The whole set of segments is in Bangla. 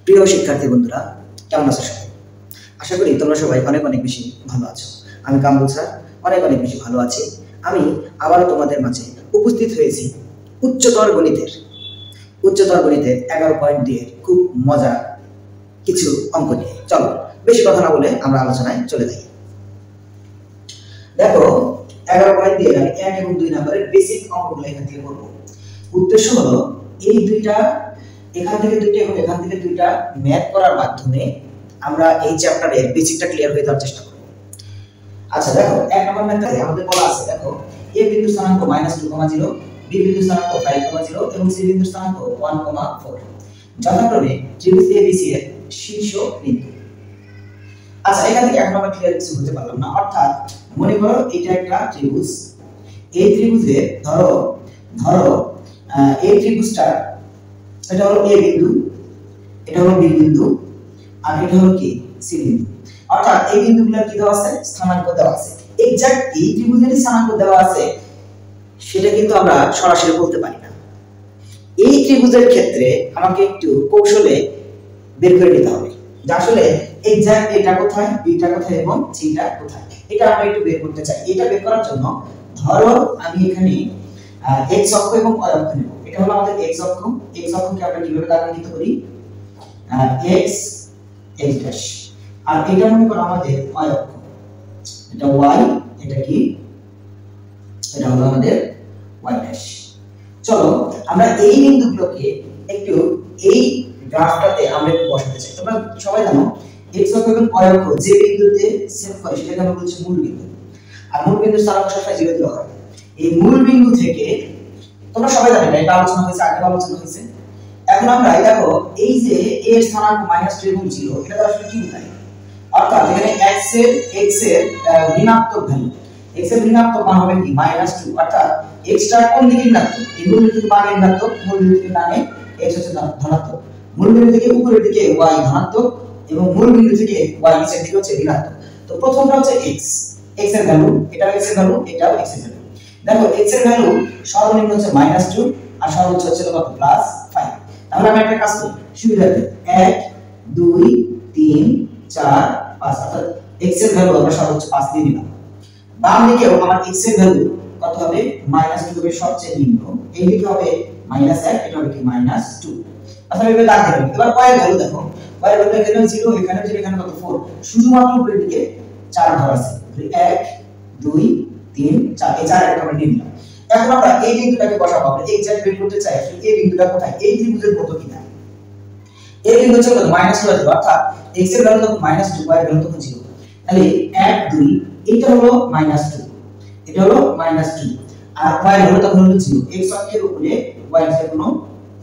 প্রিয় শিক্ষার্থী বন্ধুরা, কেমন আছো সবাই? আশা করি তোমরা সবাই অনেক অনেক বেশি ভালো আছো। আমি কামরুল স্যার অনেক অনেক বেশি ভালো আছি। আমি আবারও তোমাদের মাঝে উপস্থিত হয়েছি উচ্চতর গণিতের 11.2 এর খুব মজার কিছু অঙ্ক নিয়ে। চলো বেশি কথা না বলে আমরা আলোচনায় চলে যাই। দেখো 11.2 আমি 1 এবং 2 নম্বরের বেসিক অঙ্কগুলো এখান থেকে করব। উদ্দেশ্য হলো এই দুইটা এখান থেকে দুইটা এবং এখান থেকে দুইটা ম্যাথ করার মাধ্যমে আমরা এই চ্যাপ্টারের বেসিকটা ক্লিয়ার হয়ে যাওয়ার চেষ্টা করব। আচ্ছা দেখো, এক নম্বর ম্যাথে আমাদের বলা আছে, দেখো a বিন্দু স্থানাঙ্ক -2,0, b বিন্দু স্থানাঙ্ক 5,0 এবং c বিন্দু স্থানাঙ্ক 1,4 যথাক্রমে ত্রিভুজ ABC এর শীর্ষ বিন্দু। আচ্ছা এখান থেকে এখন আমরা ক্লিয়ার কিছু বুঝতে পারলাম না। অর্থাৎ মনে করো এটা একটা ত্রিভুজ, এই ত্রিভুজে ধরো এই ত্রিভুজটা এটা হলো a বিন্দু, এটা হলো b বিন্দু, আর এটা হলো কি c বিন্দু। অর্থাৎ এই বিন্দুগুলো কি দেওয়া আছে? স্থানাঙ্ক দেওয়া আছে। এক্সাক্ট এই ত্রিভুজের স্থানাঙ্ক দেওয়া আছে সেটা কিন্তু আমরা সরাসরি বলতে পারি না। এই ত্রিভুজের ক্ষেত্রে আমাকে একটু কৌশলে বের করে নিতে হবে যে আসলে এক্সাক্ট এটা কোথায়, বিটা কোথায় এবং সিটা কোথায়। এটা আমরা একটু বের করতে চাই। এটা বের করার জন্য ধরো আমি এখানে x অক্ষ এবং y অক্ষ নেব। এটা হলো আমাদের x অক্ষ। x অক্ষকে আমরা কিভাবে দাগান্বিত করি? x x' আর এটা মনে করো আমাদের y অক্ষ। এটা y, এটা কি? এটা হলো আমাদের y'। চলো আমরা এই বিন্দুগুলোকে একটু এই গ্রাফটাতে আমরা একটু বসাতে চাই। তোমরা সবাই জানো x অক্ষ এবং y অক্ষ যে বিন্দুতে সেট করে সেটাকে আমরা বলছি মূল বিন্দু। আর মূল বিন্দুর স্থানাঙ্ক সবসময় 0 দেওয়া হয়। এই মূল বিন্দু থেকে তোমরা সবাই জানো এটা আলোচনা হয়েছে, আগে আলোচনা হয়েছে। এখন আমরা দেখো এই যে a এর স্থানাঙ্ক -2 এবং 0 এটা আসলে কি বোঝায়? অর্থাৎ এখানে x এর ঋণাত্মক ভ্যালু, x এর ঋণাত্মক মান হবে কি -2। অর্থাৎ x টা কোন দিকে ঋণাত্মক? এই মূল বিন্দু থেকে বামে ঋণাত্মক, মূল বিন্দু থেকে ডানে x হচ্ছে ধনাত্মক, মূল বিন্দু থেকে উপরের দিকে y ধনাত্মক এবং মূল বিন্দু থেকে y নিচের দিকে হচ্ছে ঋণাত্মক। তো প্রথমটা হচ্ছে x এর ভ্যালু, এটা x এর ভ্যালু, এটাও x এর ভ্যালু। দেখো x এর ভ্যালু সর্বনিম্ন হচ্ছে -2 আর সর্বোচ্চ হচ্ছে কত? +5। তাহলে আমরা একটা কাজ করি সুবিধার্থে 1 2 3 4 5, অর্থাৎ x এর ভ্যালু আমরা সর্বোচ্চ 5 দিয়ে নিলাম। বাম দিকেও আমার x এর ভ্যালু কত হবে? -2 হবে সবচেয়ে নিম্ন, এই দিকে হবে -1, এটা হবে কি -2। অর্থাৎ এভাবে দাগ দেবেন। এবার y এর ভ্যালু দেখো, y এর ভ্যালু এখানে 0, এখানে 0, এখানে কত 4, শুধুমাত্র উপরের দিকে 4 ধরা আছে। 1 2 3 4, এই 4 একটা আমরা নিয়ে নিলাম। এখন আমরা এই বিন্দুটাকে বসাবো। আমরা এক্সাক্ট বের করতে চাই আসলে এই বিন্দুটা কোথায়, এই ত্রিভুজের মতো কিনা। এই বিন্দু হচ্ছে -2 আসবে, অর্থাৎ x এর ভ্যালু তখন -2, y এর ভ্যালু তখন 0। তাহলে 1 2 এটা হলো -2, এটা হলো -2 আর y এর ভ্যালু তখন হলো 0। x অক্ষের উপরে y এর যে কোনো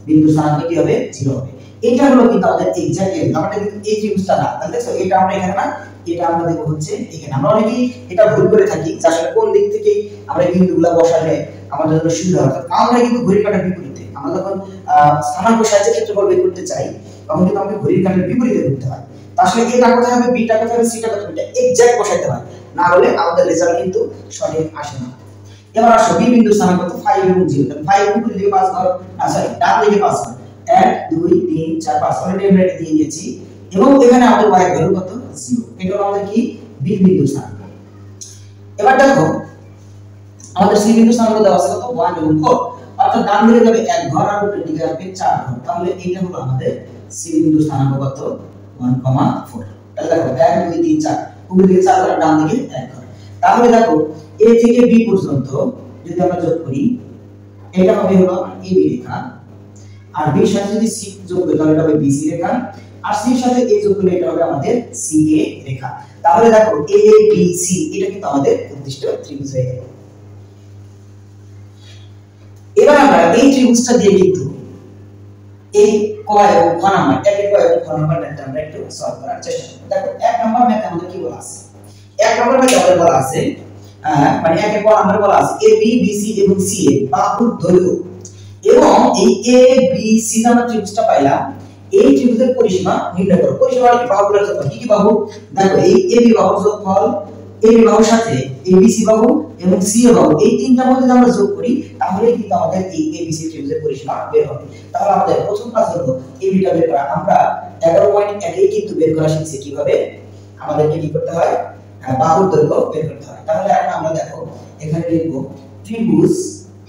বিন্দু স্থানাঙ্ক কি হবে? 0 হবে। এটা হলো কিন্তু আমাদের এক্সাক্ট এর, আমরা কিন্তু এই ত্রিভুজটা না। তাহলে দেখো এটা আমরা এখানে না, এটা আমরা দেব হচ্ছে এখানে। আমরা অনেকেই এটা ভুল করে থাকি যে আসলে কোন দিক থেকে আমরা বিন্দুগুলো বসালে আমাদের জন্য সুবিধা হবে। আমরা কিন্তু ঘড়ির কাঁটার বিপরীতে, আমরা যখন স্থানাঙ্ক সাহায্যে ক্ষেত্রফল বের করতে চাই তখন কিন্তু আমাদের ঘড়ির কাঁটার বিপরীতে করতে হয়। আসলে এটা কোথায় হবে, বিটা কোথায় হবে, সিটা কোথায় হবে, এটা এক্সাক্ট বসাইতে হয়, না হলে আমাদের রেজাল্ট কিন্তু সঠিক আসে না। এবার আসো বি বিন্দু স্থানাঙ্ক কত? 5 এবং 0। তাহলে 5 উপরে দিকে 5 ধর, না সরি ডান দিকে 5 ধর। 1 2 3 4 5 অলরেডি আমরা এটা দিয়ে দিয়েছি এবং এখানে আমাদের y এর ভ্যালু কত? 0। এটা হলো আমাদের কি বি বিন্দু স্থানাঙ্ক। এবার দেখো আমাদের সি বিন্দু স্থানাঙ্ক দেওয়া আছে কত? 1 এবং 4। অর্থাৎ ডান দিকে যাবে 1 ঘর আর উপরের দিকে আসবে 4 ঘর। তাহলে এটা হলো আমাদের সি বিন্দু স্থানাঙ্ক কত? 1,4। তাহলে দেখো 1 2 3 4, উপরের দিকে 4 ঘর, ডান দিকে 1 ঘর। তাহলে দেখো a থেকে b পর্যন্ত যদি আমরা যোগ করি এটা হবে হলো ab রেখা, আর b এর সাথে যদি c যোগ করি তাহলে এটা হবে bc রেখা, আর c এর সাথে a যোগ করলে এটা হবে আমাদের ca রেখা। তাহলে দেখো abc এটা কিন্তু আমাদের উদ্দিষ্ট ত্রিভুজ হয়ে গেল। এবার আমরা এই ত্রিভুজটা দিয়ে কিন্তু এই ক এবং খ নাম্বার, একের ক এবং খ নাম্বারটা আমরা একটু সলভ করার চেষ্টা করব। দেখো এক নাম্বার ম্যাথে আমাদের কি বলা আছে? এক নাম্বার ম্যাথে আমাদের বলা আছে মানে একের ক নাম্বারে বলা আছে a b b c এবং c a বাহুর দৈর্ঘ্য, এবং এই a b c নামক ত্রিভুজটা পাইলাম। এই ত্রিভুজের পরিসীমা নির্ণয় করো। পরিসীমা কি? বাহুগুলোর যোগফল। কি কি বাহু? দেখো এই ab বাহুর যোগফল, ab বাহুর সাথে abc বাহু এবং ca বাহু, এই তিনটা বাহু যদি আমরা যোগ করি তাহলে কিন্তু আমাদের এই abc ত্রিভুজের পরিসীমা বের হবে। তাহলে আমাদের প্রথম কাজ হলো বিটা বের করা আমরা 11.1 কিন্তু বের করা শিখছি কিভাবে আমাদেরকে কি করতে হয় বাহুর দৈর্ঘ্য বের করতে হয়। তাহলে এখন আমরা দেখো এখানে লিখব ত্রিভুজ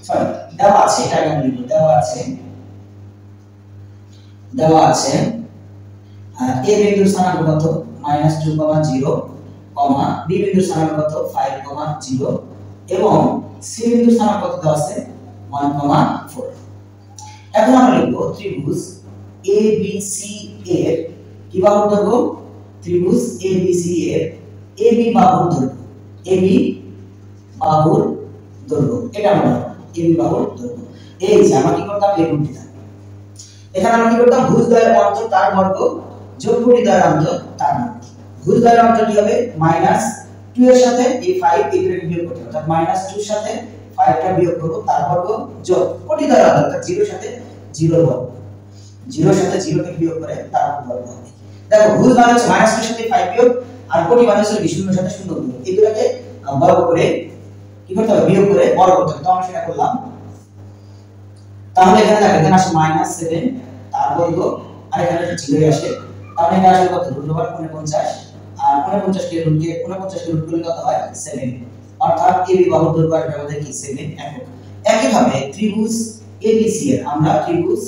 সরি দেওয়া আছে এটা আমরা লিখব দেওয়া আছে a বিন্দুর স্থানাঙ্ক কত -2,0, b বিন্দুর স্থানাঙ্ক কত 5,0 এবং c বিন্দুর স্থানাঙ্ক কত দেওয়া আছে 1,4। এখন আমরা লিখব ত্রিভুজ ABC এর কি বাহুর দৈর্ঘ্য ত্রিভুজ ABC এর AB বাহুর দৈর্ঘ্য এটা আমরা AB বাহুর দৈর্ঘ্য এই যে আমরা কি করতাম এই রূপটা এখানে আমরা কি করতাম ভুজদ্বয়ের অন্তর তার বর্গ যোগ পরিদ্বয়ের অন্তর তার বর্গ ভুজদ্বয়ের অন্তর কি হবে -2 এর সাথে এই 5 এর বিয়োগ করতে হবে অর্থাৎ -2 এর সাথে 5 টা বিয়োগ করব তার বর্গ যোগ পরিদ্বয়ের অন্তর অর্থাৎ 0 এর সাথে 0 এর বর্গ 0 এর সাথে 0 কে বিয়োগ করে তার বর্গ হবে। দেখো ভুজদ্বয় হচ্ছে -2 এর সাথে 5 বিয়োগ আর কোটি মানে হচ্ছে 0 এর সাথে 0 বিয়োগ এই দুটোকে বর্গ করে কি করতে হবে বিয়োগ করে বর্গ করতে হবে। তো আমরা সেটা করলাম। তাহলে এখানে দেখো এখানে আসে -7 তার বর্গ আর এখানে 0 আসে তাহলে এটা আসলে কত √49 আর 49 কে রুট করলে কত হয় 7 অর্থাৎ AB বাহুর দৈর্ঘ্য এটা আমাদের কি 7 একক। একইভাবে ত্রিভুজ ABC এর আমরা ত্রিভুজ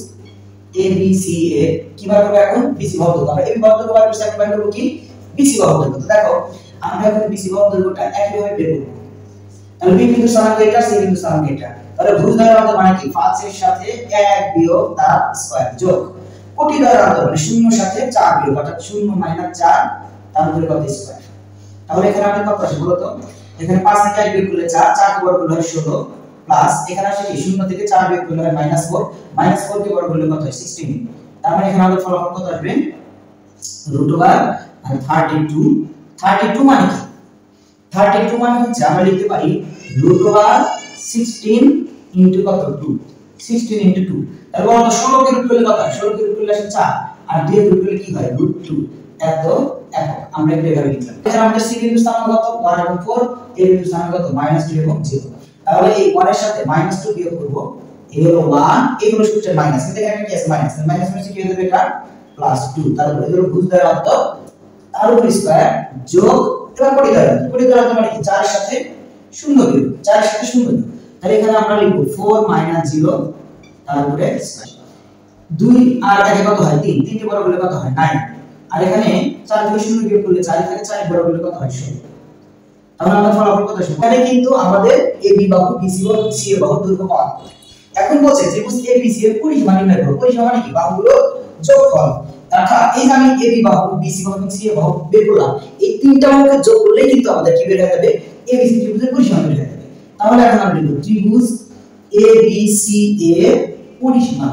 ABC এর কিভাবে করব এখন BC বাহুর দৈর্ঘ্য আমরা AB বাহুর দৈর্ঘ্য বার করতে এখন বার করব কি BC বাহুর দৈর্ঘ্য। তো দেখো আমরা এখন BC বাহুর দৈর্ঘ্যটা একইভাবে বের করব। তাহলে B বিন্দু স্থানাঙ্ক এটা C বিন্দু স্থানাঙ্ক এটা তাহলে ভুজদ্বয়ের অন্তর মানে কি 5 এর সাথে 1 বিয়োগ তার স্কয়ার যোগ কোটিদ্বয়ের অন্তর মানে 0 এর সাথে 4 বিয়োগ অর্থাৎ 0 - 4 তার উপরে কত স্কয়ার। তাহলে এখানে আমাদের কত আসে বলো তো এখানে 5 থেকে 1 বিয়োগ করলে 4 4 কে বর্গ করলে হয় 16 প্লাস এখানে আসে কি 0 থেকে 4 বিয়োগ করলে হয় -4 -4 কে বর্গ করলে কত হয় 16 তার মানে এখানে আমাদের ফলাফল কত আসবে √32 মানে কি 32 মানে হচ্ছে আমরা লিখতে পারি √16 ইনটু কত 2 16 ইনটু 2 তাহলে বলো 16 কে রুট করলে কত হয় 16 কে রুট করলে আসে 4 আর 2 কে রুট করলে কি হয় √2 এত একক আমরা এটা এভাবে লিখলাম। এখানে আমাদের c বিন্দুর স্থানাঙ্ক কত 1 এবং 4 a বিন্দুর স্থানাঙ্ক কত -2 এবং 0 তাহলে এই 1 এর সাথে -2 বিয়োগ করব এই হলো 1 এই হলো সূত্রের মাইনাস কিন্তু এখানে কি আছে মাইনাস মাইনাস মানে কি হয়ে যাবে এটা +2 তারপর এই হলো ভুজদ্বয়ের অন্তর তার উপর স্কয়ার যোগ এবার পরিদ্বয়ের অন্তর মানে কি 4 এর সাথে 0 বিয়োগ 4 এর সাথে 0 বিয়োগ তাহলে এখানে আমরা লিখব 4 - 0 তার উপরে স্কয়ার 2 আর 1 কত হয় 3 3 কে বড় করলে কত হয় 9 আর এখানে 4 থেকে 0 বিয়োগ করলে 4 থেকে 4 বড় করলে কত হয় 16 তাহলে আমরা ফলাফল কত আসে এখানে কিন্তু আমাদের AB বাহু BC বাহু CA বাহুর দৈর্ঘ্য পাওয়া এখন বলছে ত্রিভুজ ABC এর পরিসীমা নির্ণয় করো পরিসীমা মানে কি বাহুগুলো যোগফল অর্থাৎ এই যে আমি AB বাহু BC বাহু এবং CA বাহু বের করলাম এই তিনটা বাহুকে যোগ করলে কিন্তু আমাদের কি বের হয়ে যাবে ABC ত্রিভুজের পরিসীমা বের হয়ে যাবে। তাহলে এখন আমরা লিখব ত্রিভুজ ABC এর পরিসীমা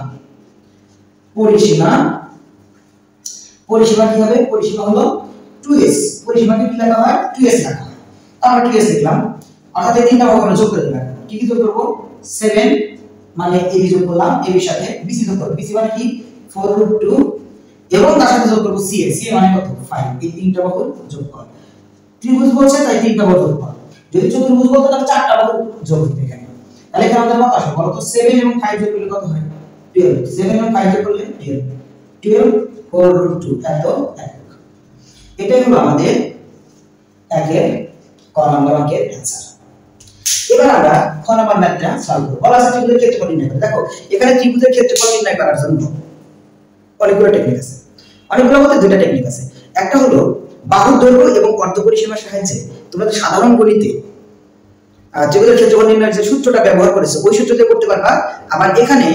কি হবে পরিসীমা হলো 2s পরিসীমাকে কি লেখা হয় 2s লেখা হয় আমরা 2s লিখলাম অর্থাৎ এই তিনটা বাহুকে যোগ করে দিলাম কি যোগ করব 7 মানে AB যোগ করলাম AB এর সাথে BC যোগ করব BC মানে কি 4√2 এবং তার সাথে যোগ করব CA মানে কত 5 এই তিনটা বাহুর যোগফল ত্রিভুজ বলছে তাই তিনটা বাহুর যোগফল যদি চতুর্ভুজ বলতো তাহলে চারটা বাহুর যোগ দিতে এখানে তাহলে এখানে আমাদের কত আসে বলো তো 7 এবং 5 যোগ করলে কত হয় 12 7 এবং 5 যোগ করলে 12 4√2 এত একক। এটাই হলো আমাদের একের ক নাম্বার অঙ্কের অ্যানসার। এবার আমরা খ নাম্বার ম্যাথটা সলভ করব। বলা আছে ত্রিভুজের ক্ষেত্রফল নির্ণয় করতে। দেখো এখানে ত্রিভুজের ক্ষেত্রফল নির্ণয় করার জন্য অনেকগুলো টেকনিক আছে অনেকগুলো বলতে দুটো টেকনিক আছে। একটা হলো বাহুর দৈর্ঘ্য এবং অর্ধপরিসীমার সাহায্যে তোমরা সাধারণ গণিতে ত্রিভুজের ক্ষেত্রফল নির্ণয়ের যে সূত্রটা ব্যবহার করেছে ওই সূত্র দিয়ে করতে পারবা। আবার এখানে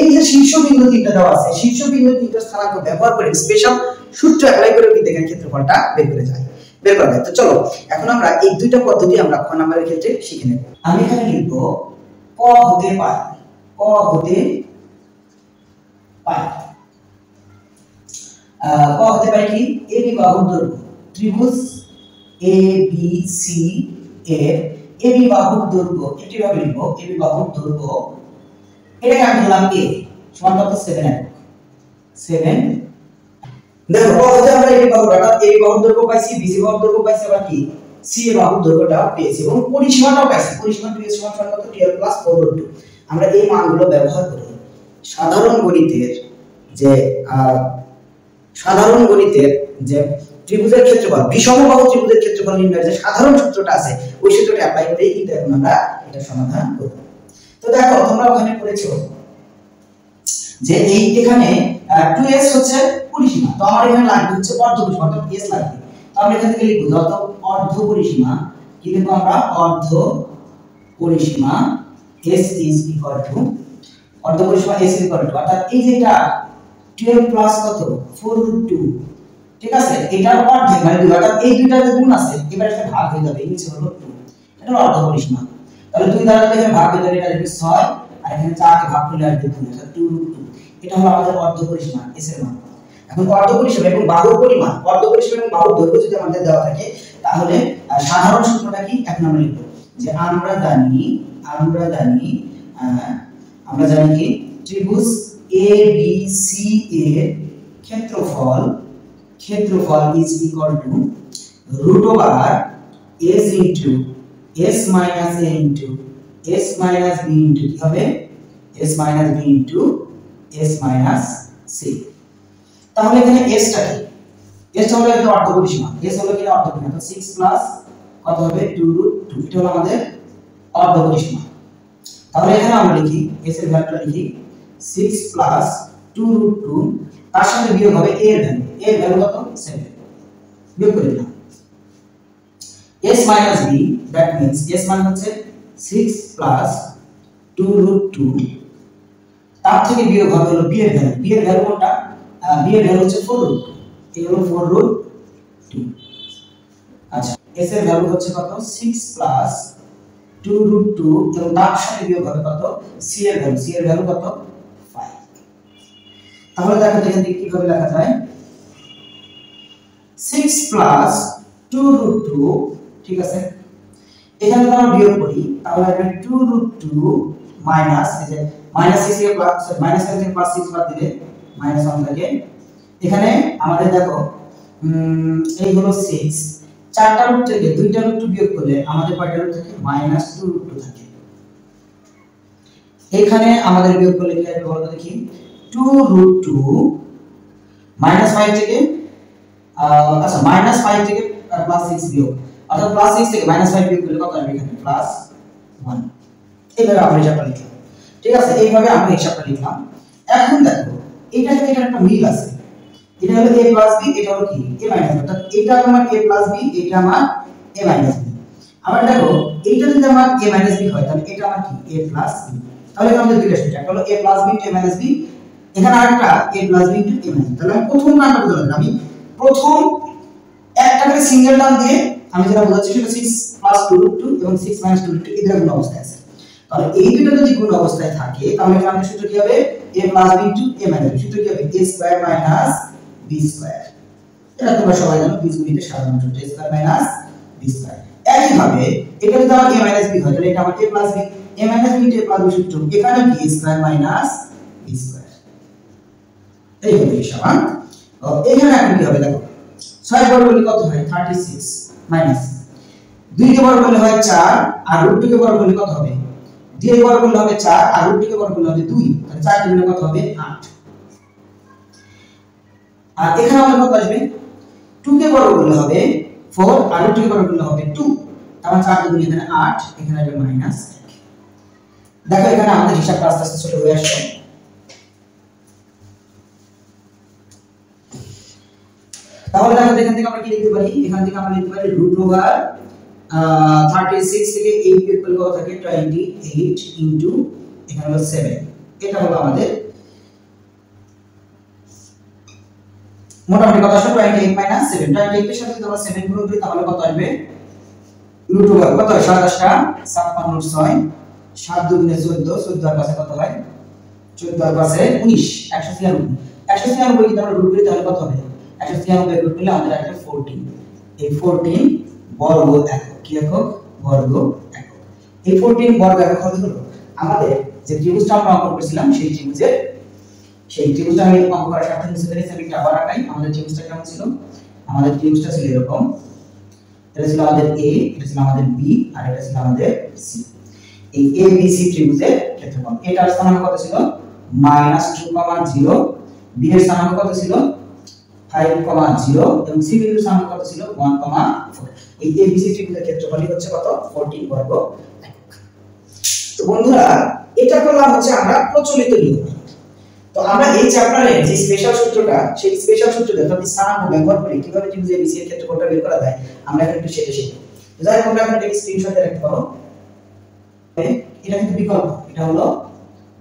এই যে শীর্ষবিন্দু তিনটা দেওয়া আছে শীর্ষবিন্দু তিনটা স্থানাঙ্ক ব্যবহার করে স্পেশাল সূত্র অ্যাপ্লাই করে কিন্তু এখানে ক্ষেত্রফলটা বের করা যায়। তো চলো এখন আমরা এই দুইটা পদ্ধতি আমরা খ নাম্বারের ক্ষেত্রে শিখে নেব। আমি এখানে লিখব ক হতে পায় কি AB বাহুর দৈর্ঘ্য ত্রিভুজ ABC এর AB বাহুর দৈর্ঘ্য এটি ভাবে লিখব AB বাহুর দৈর্ঘ্য এটাকে আমি ধরলাম A সমান কত 7 একক 7 দেখো কত আমরা AB বাহুর অর্থাৎ AB বাহুর দৈর্ঘ্য পাইছি BC বাহুর দৈর্ঘ্য পাইছি আবার কি CA বাহুর দৈর্ঘ্যটা পেয়েছি এবং পরিসীমাটাও পাইছি পরিসীমা 2s সমান কত 12 + 4√2 আমরা এই মানগুলো ব্যবহার করে সাধারণ গণিতের যে সাধারণ গণিতের যে ত্রিভুজের ক্ষেত্রফল বিষমবাহু ত্রিভুজের ক্ষেত্রফল নির্ণয়ের যে সাধারণ সূত্রটা আছে ওই সূত্রটা অ্যাপ্লাই করেই কিন্তু এখন আমরা এটা সমাধান করব। তো দেখো তোমরা ওখানে পড়েছো যে এই এখানে 2s হচ্ছে পরিসীমা, তো আমার এখানে লাগবে হচ্ছে অর্ধ পরিসীমা, অর্থাৎ s লাগবে। তো আমরা এখান থেকে লিখব যত অর্ধ পরিসীমা, কি লিখব আমরা অর্ধ পরিসীমা s is equal to অর্ধ পরিসীমা s is equal to অর্থাৎ এই যেটা 12 প্লাস কত 4√2, ঠিক আছে, এটার অর্ধেক মানে 2, অর্থাৎ এই দুইটার গুণ আছে এবারে একটা ভাগ হয়ে যাবে, নিচে হলো 2, এটা হলো অর্ধ পরিসীমা। তাহলে 2 দ্বারা যদি ভাগ হয়ে যায় এটা হবে 6 আর এখানে 4 কে ভাগ করলে আসবে 2, অর্থাৎ 2√2, এটা হলো আমাদের অর্ধ পরিসীমা s এর মান। এখন অর্ধ পরিসীমা এবং বাহুর পরিমাণ, অর্ধ পরিসীমা এবং বাহুর দৈর্ঘ্য যদি আমাদের দেওয়া থাকে তাহলে সাধারণ সূত্রটা কি এখন আমরা লিখব যে আমরা জানি কি ত্রিভুজ ABC এর ক্ষেত্রফল is equal to root over s into s minus a into s minus b into কি হবে s minus b into s minus c। তাহলে এখানে s টা কি, s হলো একটা অর্ধ পরিসীমা, s হলো কি অর্ধ পরিসীমা, তো 6 প্লাস কত হবে 2√2, এটা হলো আমাদের অর্ধ পরিসীমা। তাহলে এখানে আমরা লিখি s এর ভ্যালুটা লিখি 6 প্লাস 2√2, তার সাথে বিয়োগ হবে a এর ভ্যালু কত 7, বিয়োগ করে দিলাম s minus b, that means s মানে হচ্ছে 6 প্লাস 2√2, তার থেকে বিয়োগ হবে হলো b এর ভ্যালু কোনটা, b এর ভ্যালু হচ্ছে 4√2, এই হলো 4√2। আচ্ছা s এর ভ্যালু হচ্ছে কত 6 প্লাস 2√2 এবং তার সাথে বিয়োগ হবে কত c এর ভ্যালু কত 5। তাহলে দেখো এখান থেকে কিভাবে লেখা যায় 6 প্লাস 2√2, ঠিক আছে, এখানে যদি আমরা বিয়োগ করি তাহলে হবে 2√2 মাইনাস এই যে মাইনাস 6 এর প্লাস মাইনাস 7 থেকে প্লাস 6 বাদ দিলে মাইনাস 1 থাকে। এখানে আমাদের দেখো এই হলো 6, চারটা রুট থেকে দুইটা রুট বিয়োগ করলে আমাদের কয়টা রুট থাকে -2√2 থাকে। এখানে আমাদের বিয়োগ করলে কি হবে বলতো দেখি 2√2 -5 থেকে আচ্ছা -5 থেকে +6 বিয়োগ, অর্থাৎ +6 থেকে -5 বিয়োগ করলে কত আসবে এখানে +1। এইভাবে আমরা হিসাবটা লিখলাম, ঠিক আছে, এইভাবে আমরা হিসাবটা লিখলাম। এখন দেখো এটা থেকে এটা একটা মিল আছে, এটা হলো a + b, এটা হলো কি a - b, অর্থাৎ এটা আমার a + b, এটা আমার a - b। আবার দেখো এইটা যদি আমার a - b হয় তাহলে এটা আমার কি a + b, তাহলে আমাদের দুইটা সেট, একটা হলো a + b * a - b, এখানে আরেকটা a + b * a - b। তাহলে আমি প্রথম টার্মটা বুঝলাম, আমি প্রথম একটা করে সিঙ্গেল টার্ম দিয়ে আমি যেটা বোঝাচ্ছি সেটা 6 + 2√2 এবং 6 - 2√2 এই দুটো গুণ অবস্থায় আছে। তাহলে এই দুটো যদি গুণ অবস্থায় থাকে তাহলে আমাদের সূত্র কি হবে a + b * a - b, সূত্র কি হবে a² - b²। এটা তোমরা সবাই জানো বীজগণিতের সাধারণ সূত্র a² - b²। একই ভাবে এটা যদি আমার a - b হয় তাহলে এটা আমার a + b, a - b * a + b সূত্র এখানে কি a² - b²। এই হলো হিসাব। এখানে এখন কি হবে দেখো 6 বর্গ করলে কত হয় 36 মাইনাস 2 কে বর্গ করলে হয় 4 আর √2 কে বর্গ করলে কত হবে 2 কে বর্গ করলে হবে 4 আর √2 কে বর্গ করলে হবে 2, তাহলে 4 কে গুণে কত হবে 8। আর এখানে আমাদের কত আসবে 2 কে বর্গ করলে হবে 4 আর √2 কে বর্গ করলে হবে 2, তাহলে 4 কে গুণে এখানে 8, এখানে আসবে -1। দেখো এখানে আমাদের হিসাবটা আস্তে আস্তে ছোট হয়ে আসছে। তাহলে দেখো এখান থেকে আমরা কি লিখতে পারি, এখান থেকে আমরা লিখতে পারি √36 থেকে 8 বিয়োগ করলে কত থাকে 28 ইনটু এখানে হলো 7, এটা হলো আমাদের মোটামুটি কত আসবে 28 - 7। 28 এর সাথে যদি আমরা 7 গুণ করি তাহলে কত আসবে √, কত হয় 7 * 56 7 2 গুণে 14, 14 আর পাশে কত হয় 14 আর পাশে 19, 196 196 যদি আমরা রুট করি তাহলে কত হবে 196 রুট করলে আমাদের আসবে 14, এই 14 বর্গ একক, কি একক বর্গ একক। এই 14 বর্গ একক হলো আমাদের যে ত্রিভুজটা আমরা অঙ্কন করেছিলাম সেই ত্রিভুজটা আমি অঙ্কন করার সাথে মুছে ফেলেছি, আমি একটা আবার আঁকাই। আমাদের ত্রিভুজটা কেমন ছিল, আমাদের ত্রিভুজটা ছিল এরকম, এটা ছিল আমাদের a, এটা ছিল আমাদের b আর এটা ছিল আমাদের c। এই a b c ত্রিভুজের ক্ষেত্রফল এটার স্থানাঙ্ক কত ছিল -2, 0 বি এর স্থানাঙ্ক কত ছিল 5,0 এবং সি বিন্দুর স্থানাঙ্ক কত ছিল 1,4। এই এবিসি ত্রিভুজের ক্ষেত্রফলই হচ্ছে কত 14 বর্গ একক। তো বন্ধুরা এটা করলাম হচ্ছে আমরা প্রচলিত নিয়ম। তো আমরা এই চ্যাপ্টারে যে স্পেশাল সূত্রটা সেই স্পেশাল সূত্রটা অর্থাৎ স্থানাঙ্ক ব্যবহার করে কিভাবে ত্রিভুজ এবিসি এর ক্ষেত্রফলটা বের করা যায় আমরা এখন একটু সেটা শিখব। তো যাই হোক আমরা এখন একটা স্ক্রিনশট রাখতে পারো। এটা কিন্তু বিকল্প, এটা হলো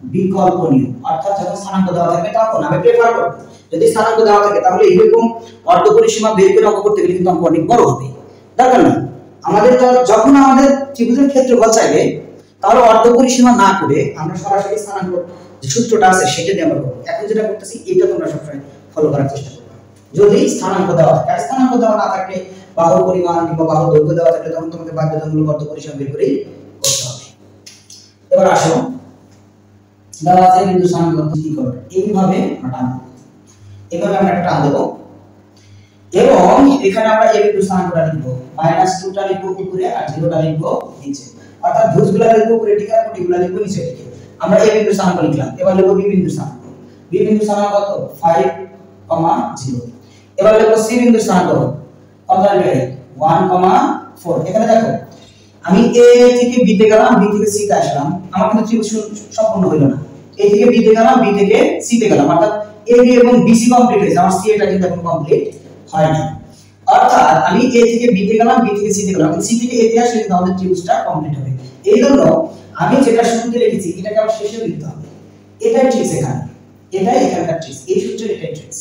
বিকল্প নিয়ম, অর্থাৎ যখন স্থানাঙ্ক দেওয়া থাকবে তখন আমি প্রেফার করব যদি স্থানাঙ্ক দেওয়া থাকে তাহলে এরকম অর্ধপরিসীমা বের করে অঙ্ক করতে গেলে কিন্তু অঙ্ক অনেক বড় হবে, দরকার না। আমাদের যখন আমাদের ত্রিভুজের ক্ষেত্রফল চাইবে তাহলে অর্ধপরিসীমা না করে আমরা সরাসরি স্থানাঙ্ক যে সূত্রটা আছে সেটা দিয়ে আমরা করব। এখন যেটা করতেছি এটা তোমরা সবসময় ফলো করার চেষ্টা করবে। যদি স্থানাঙ্ক দেওয়া থাকে, আর স্থানাঙ্ক দেওয়া না থাকলে বাহুর পরিমাণ কিংবা বাহুর দৈর্ঘ্য দেওয়া থাকলে তখন তোমাকে বাধ্যতামূলক অর্ধপরিসীমা বের করেই করতে হবে। এবার আসো, দেওয়া আছে বিন্দু স্থানাঙ্ক কি করবে, এইভাবে আমরা টানবো, এইভাবে আমরা একটা টান দেবো এবং এখানে আমরা এই বিন্দু স্থানাঙ্কটা লিখব -2টা লিখব উপরে আর 0টা লিখব নিচে, অর্থাৎ ভুজগুলা লিখব উপরে দিকে আর কোটিগুলা লিখব নিচে দিকে। আমরা এই বিন্দু স্থানাঙ্ক লিখলাম, এবার লিখব বি বিন্দু স্থানাঙ্ক। বি বিন্দু স্থানাঙ্ক কত 5,0। এবার লিখব সি বিন্দু স্থানাঙ্ক কত আসবে 1,4। এখানে দেখো আমি এ থেকে বি তে গেলাম, বি থেকে সি তে আসলাম, আমার কিন্তু ত্রিভুজ সম্পূর্ণ হলো না। এ থেকে বি তে গেলাম, বি থেকে সি তে গেলাম, অর্থাৎ এ বি এবং বি সি কমপ্লিট হয়েছে, আমার সি এটা কিন্তু এখন কমপ্লিট হয়নি। অর্থাৎ আমি এ থেকে বি তে গেলাম, বি থেকে সি তে গেলাম, সি থেকে এ তে আসলে কিন্তু আমাদের ত্রিভুজটা কমপ্লিট হবে। এই জন্য আমি যেটা শুরুতে লিখেছি এটাকে আবার শেষে লিখতে হবে। এটাই ট্রিক্স এখানে, এটাই এখানকার ট্রিক্স, এই সূত্রের এটাই ট্রিক্স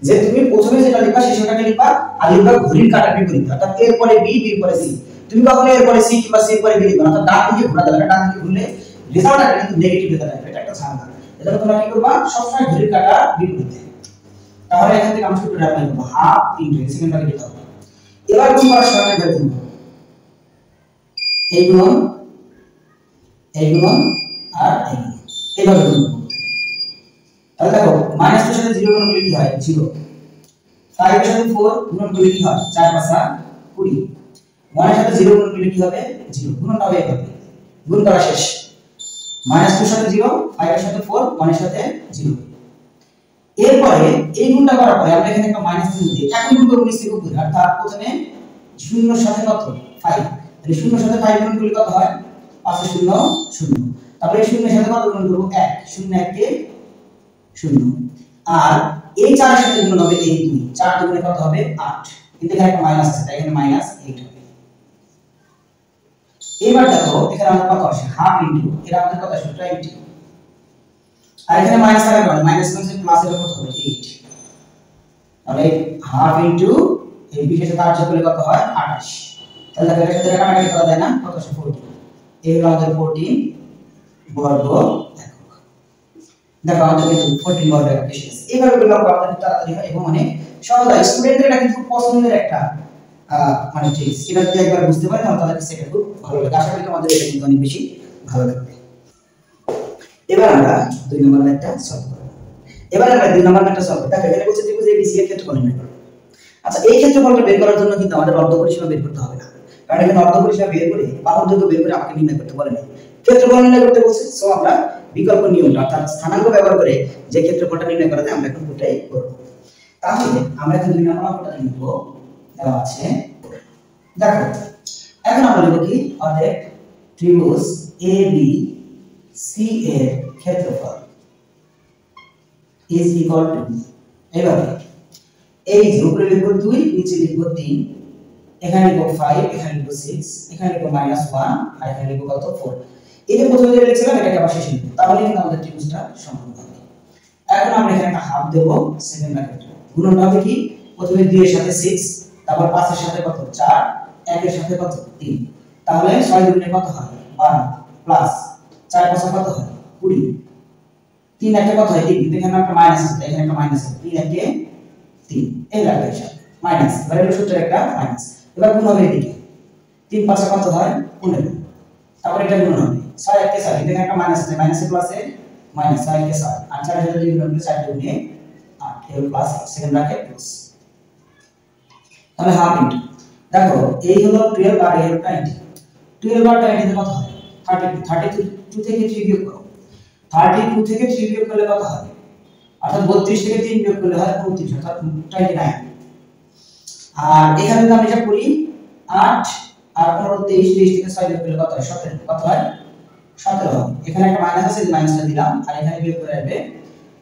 যে তুমি প্রথমে যেটা লিখবা শেষেরটাকে লিখবা আর লিখবা ঘড়ির কাঁটার বিপরীত, অর্থাৎ এর পরে বি, বির পরে সি। তুমি কখনো এর পরে সি কিংবা সি এর পরে বি লিখবা না, অর্থাৎ ডান দিকে ঘোরা যাবে না, ডান দিকে ঘুরলে রেজাল্টটা কিন্তু নেগেটিভ হতে থাকবে, এটা একটা ঝামেলা। এজন্য তোমরা কি করবা সবসময় ঘড়ির কাঁটার বিপরীতে। তাহলে এখান থেকে আমরা সূত্রটা অ্যাপ্লাই করব হাফ ইনটু সেকেন্ড ব্র্যাকেট দিতে হবে। এবার গুণ করার সময় বের করব এই গুণ আর এই গুণ, এইভাবে গুণ করব। তাহলে দেখো -2 এর সাথে 0 গুণ করলে কি হয় 0, 5 এর সাথে 4 গুণ করলে কি হয় 4 5 20, 1 এর সাথে 0 গুণ করলে কি হবে 0, গুণটা হবে এইভাবে। গুণ করা শেষ, -2 এর সাথে 0, 5 এর সাথে 4, 1 এর সাথে 0। এরপরে এই গুণটা করার পরে আমরা এখানে একটা মাইনাস চিহ্ন দিই, এখন গুণ করব নিচে উপরে, অর্থাৎ প্রথমে 0 এর সাথে কত 5, তাহলে 0 এর সাথে 5 গুণ করলে কত হয় 5 0 0, তারপরে 0 এর সাথে কত গুণ করব 1, 0 1 কে 0, আর এই 4 এর সাথে গুণ হবে এই 2, 4 দুগুণে কত হবে 8, কিন্তু এখানে একটা মাইনাস আছে তাই এখানে -8 হবে। এবার দেখো এখানে আমাদের কত আসে হাফ ইনটু, এর আমাদের কত আসে 20, আর এখানে মাইনাস থাকার কারণে মাইনাস মানে প্লাস এর কত হবে 8, তাহলে হাফ ইনটু এই বিশেষে তার যোগ করলে কত হয় 28। তাহলে দেখো এর সাথে কাটাকাটি করা যায় না, কত আসে 14, এই হলো আমাদের 14 বর্গ একক। দেখো আমাদের কিন্তু 14 বর্গ একক এসেছে। এইভাবে গুলো আমাদের তাড়াতাড়ি হয় এবং অনেক সহজ হয়, স্টুডেন্টদের এটা কিন্তু পছন্দের একটা মানে ট্রিক্স, এটা যদি একবার বুঝতে পারে তাহলে তাদের সেটা খুব ভালো লাগে। আশা করি তোমাদের এটা কিন্তু অনেক বেশি ভালো লাগবে। এবার আমরা 2 নম্বর ম্যাথটা সলভ করব। এবার আমরা 2 নম্বর ম্যাথটা সলভ করব। দেখো এখানে বলছে ত্রিভুজ এবিসি এর ক্ষেত্রফল নির্ণয় করো। আচ্ছা এই ক্ষেত্রফলটা বের করার জন্য কিন্তু আমাদের অর্ধপরিসীমা বের করতে হবে না, কারণ এখানে অর্ধপরিসীমা বের করে বাহুর দৈর্ঘ্য বের করে আমাকে নির্ণয় করতে বলে না, ক্ষেত্রফল নির্ণয় করতে বলছে। সো আমরা বিকল্প নিয়মটা অর্থাৎ স্থানাঙ্ক ব্যবহার করে যে ক্ষেত্রফলটা নির্ণয় করা যায় আমরা এখন ওটাই করব। তাহলে আমরা এখন 2 নম্বর অঙ্কটা লিখব, দেওয়া আছে দেখো এখন আমরা লিখব কি অর্ধেক ত্রিভুজ ABC এর ক্ষেত্রফল is equal to, এভাবে এই যে উপরে লিখব 2, নিচে লিখব 3, এখানে লিখব 5, এখানে লিখব 6, এখানে লিখব -1 আর এখানে লিখব কত 4। এই যে প্রথমে যেটা লিখছিলাম এটাকে আবার শেষে লিখব, তাহলে কিন্তু আমাদের ত্রিভুজটা সম্পূর্ণ হবে। এখন আমরা এখানে একটা হাফ দেব সেকেন্ড ব্র্যাকেট, গুণটা হবে কি প্রথমে 2 এর সাথে 6, তারপর 5 এর সাথে কত 4, 1 এর সাথে কত 3, তাহলে 6 দুগুণে কত হয় 12 প্লাস 4 5 কত হয় 20, 3 একে কত হয় 3, এখানে একটা মাইনাস আছে এখানে একটা মাইনাস আছে, 3 একে 3 এই লাগবে হিসাব মাইনাস, এবারে হলো সূত্রের একটা মাইনাস। এবার গুণ হবে এদিকে 3 5 কত হয় 15, তারপর এটা গুণ হবে 6 একে 6, এখানে একটা মাইনাস আছে মাইনাসে প্লাসে মাইনাস 6 একে 6, আর 4 এর সাথে 2 গুণ করলে 4 দুগুণে 8, এর প্লাস সেকেন্ড ব্র্যাকেট প্লাস, তাহলে হাফ ইনটু দেখো এই হলো 12 আর এই হলো 20, 12 আর 20 তে কত হয় 32, 32 থেকে 3 বিয়োগ করো, 32 থেকে 3 বিয়োগ করলে কত হয় অর্থাৎ 32 থেকে 3 বিয়োগ করলে হয় 29 অর্থাৎ 29। আর এখানে যদি আমরা হিসাব করি 8 আর 15 23 23 থেকে 6 বিয়োগ করলে কত হয় 17 কত হয় 17 হবে। এখানে একটা মাইনাস আছে যে মাইনাসটা দিলাম আর এখানে বিয়োগ করে আসবে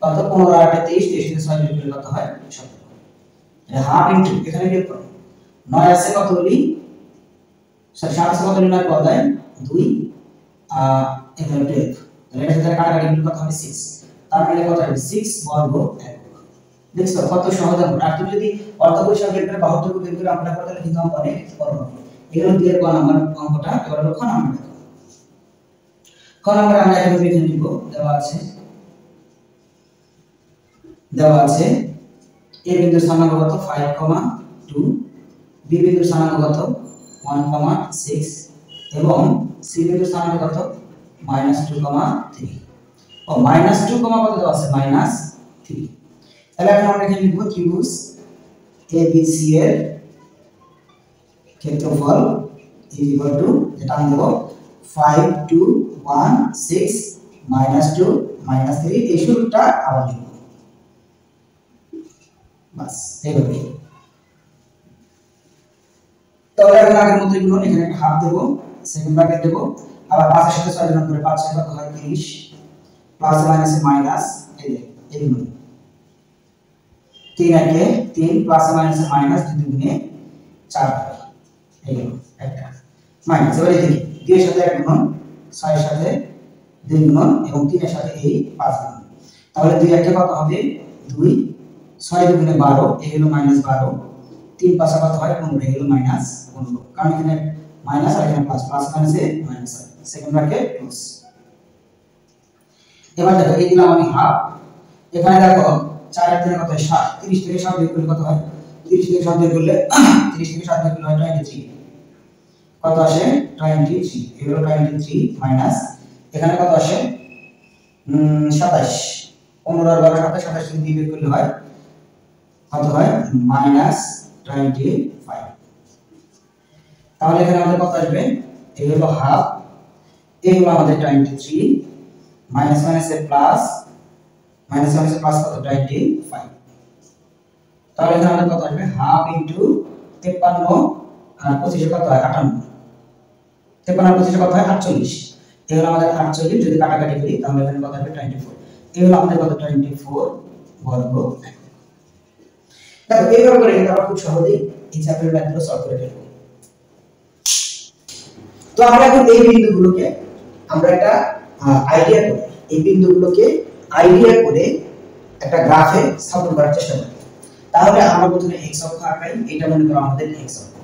কত 15 আর 8 23 23 থেকে 6 বিয়োগ করলে কত হয় 17। এটা হাফ ইনটু এখানে বিয়োগ করো 9 আছে কত বলি সরি 7 আছে কত বলি 9 পাওয়া যায় 2 এখানে 12 তাহলে এটা সাথে কাটাকাটি করলে কত হবে 6 তার মানে কত হবে 6 বর্গ 1। দেখছো কত সহজ অঙ্ক। আর তুমি যদি অর্ধপরিসর বের করে 72 কে বের করে আমরা করতে তাহলে কিন্তু অঙ্ক অনেক বড় হবে। এগুলো দিয়ে কোন নাম্বার অঙ্কটা এবার হলো খ নাম্বার। খ নাম্বার আমরা এখানে লিখে নিব দেওয়া আছে a বিন্দুর স্থানাঙ্ক কত 5,2 b বিন্দুর স্থানাঙ্ক কত 1,6 এবং c বিন্দুর স্থানাঙ্ক কত -2,3 ও -2, কত দেওয়া আছে -3। তাহলে এখন আমরা এখানে লিখব ত্রিভুজ ABC এর ক্ষেত্রফল যেটা আমি দেব 5 2 1 6 -2 -3 এই সূত্রটা আবার লিখব বাস এইভাবে। তাহলে এখন আগের মতই গুণ এখানে একটা হাফ দেব সেকেন্ড ব্র্যাকেট দেব আবার 5 এর সাথে 6 গুণ করে 5 কত হয় 30 প্লাস মাইনাসে মাইনাস এই গুণ 3 একে 3 প্লাস মাইনাসে মাইনাস 2 দুগুণে 4 হয় এই গুণ একটা মাইনাস। এবারে দেখি 2 এর সাথে 1 গুণ 6 এর সাথে 2 গুণ এবং 3 এর সাথে এই 5 গুণ। তাহলে 2 একে কত হবে 2 6 দুগুণে 12 এই হলো -12 3 5 কত হয় 15 এই হলো -15 কারণ এখানে মাইনাস আর এখানে প্লাস প্লাস মাইনাসে মাইনাস হয় সেকেন্ড ব্র্যাকেট ক্লোজ। এবার দেখো এই দিলাম আমি হাফ এখানে দেখো 4 এর 3 কত হয় 7 30 থেকে 7 বিয়োগ করলে কত হয় 30 থেকে 7 বিয়োগ করলে 30 থেকে 7 বিয়োগ করলে হয় 23 কত আসে 23 এই হলো 23 মাইনাস এখানে কত আসে 27 15 আর 12 27 থেকে 2 বিয়োগ করলে হয় কত হয় -25। তাহলে এখানে আমাদের কত আসবে এই হলো হাফ এই হলো আমাদের 23 মাইনাস মাইনাসে প্লাস মাইনাস মাইনাসে প্লাস কত 25। তাহলে এখানে আমাদের কত আসবে হাফ ইনটু 53 আর 25 কত হয় 58 53 আর 25 কত হয় 48 এই হলো আমাদের 48 যদি কাটাকাটি করি তাহলে এখানে কত আসবে 24 এই হলো আমাদের কত 24 বর্গ। দেখো এইভাবে করে কিন্তু আমরা খুব সহজেই এই চ্যাপ্টারের ম্যাথগুলো সলভ করে ফেলবো। তো আমরা এখন এই বিন্দুগুলোকে আমরা একটা আইডিয়া করে এই বিন্দুগুলোকে আইডিয়া করে একটা গ্রাফে স্থাপন করার চেষ্টা করি। তাহলে আমরা প্রথমে x অক্ষ আঁকাই এটা মনে করো আমাদের x অক্ষ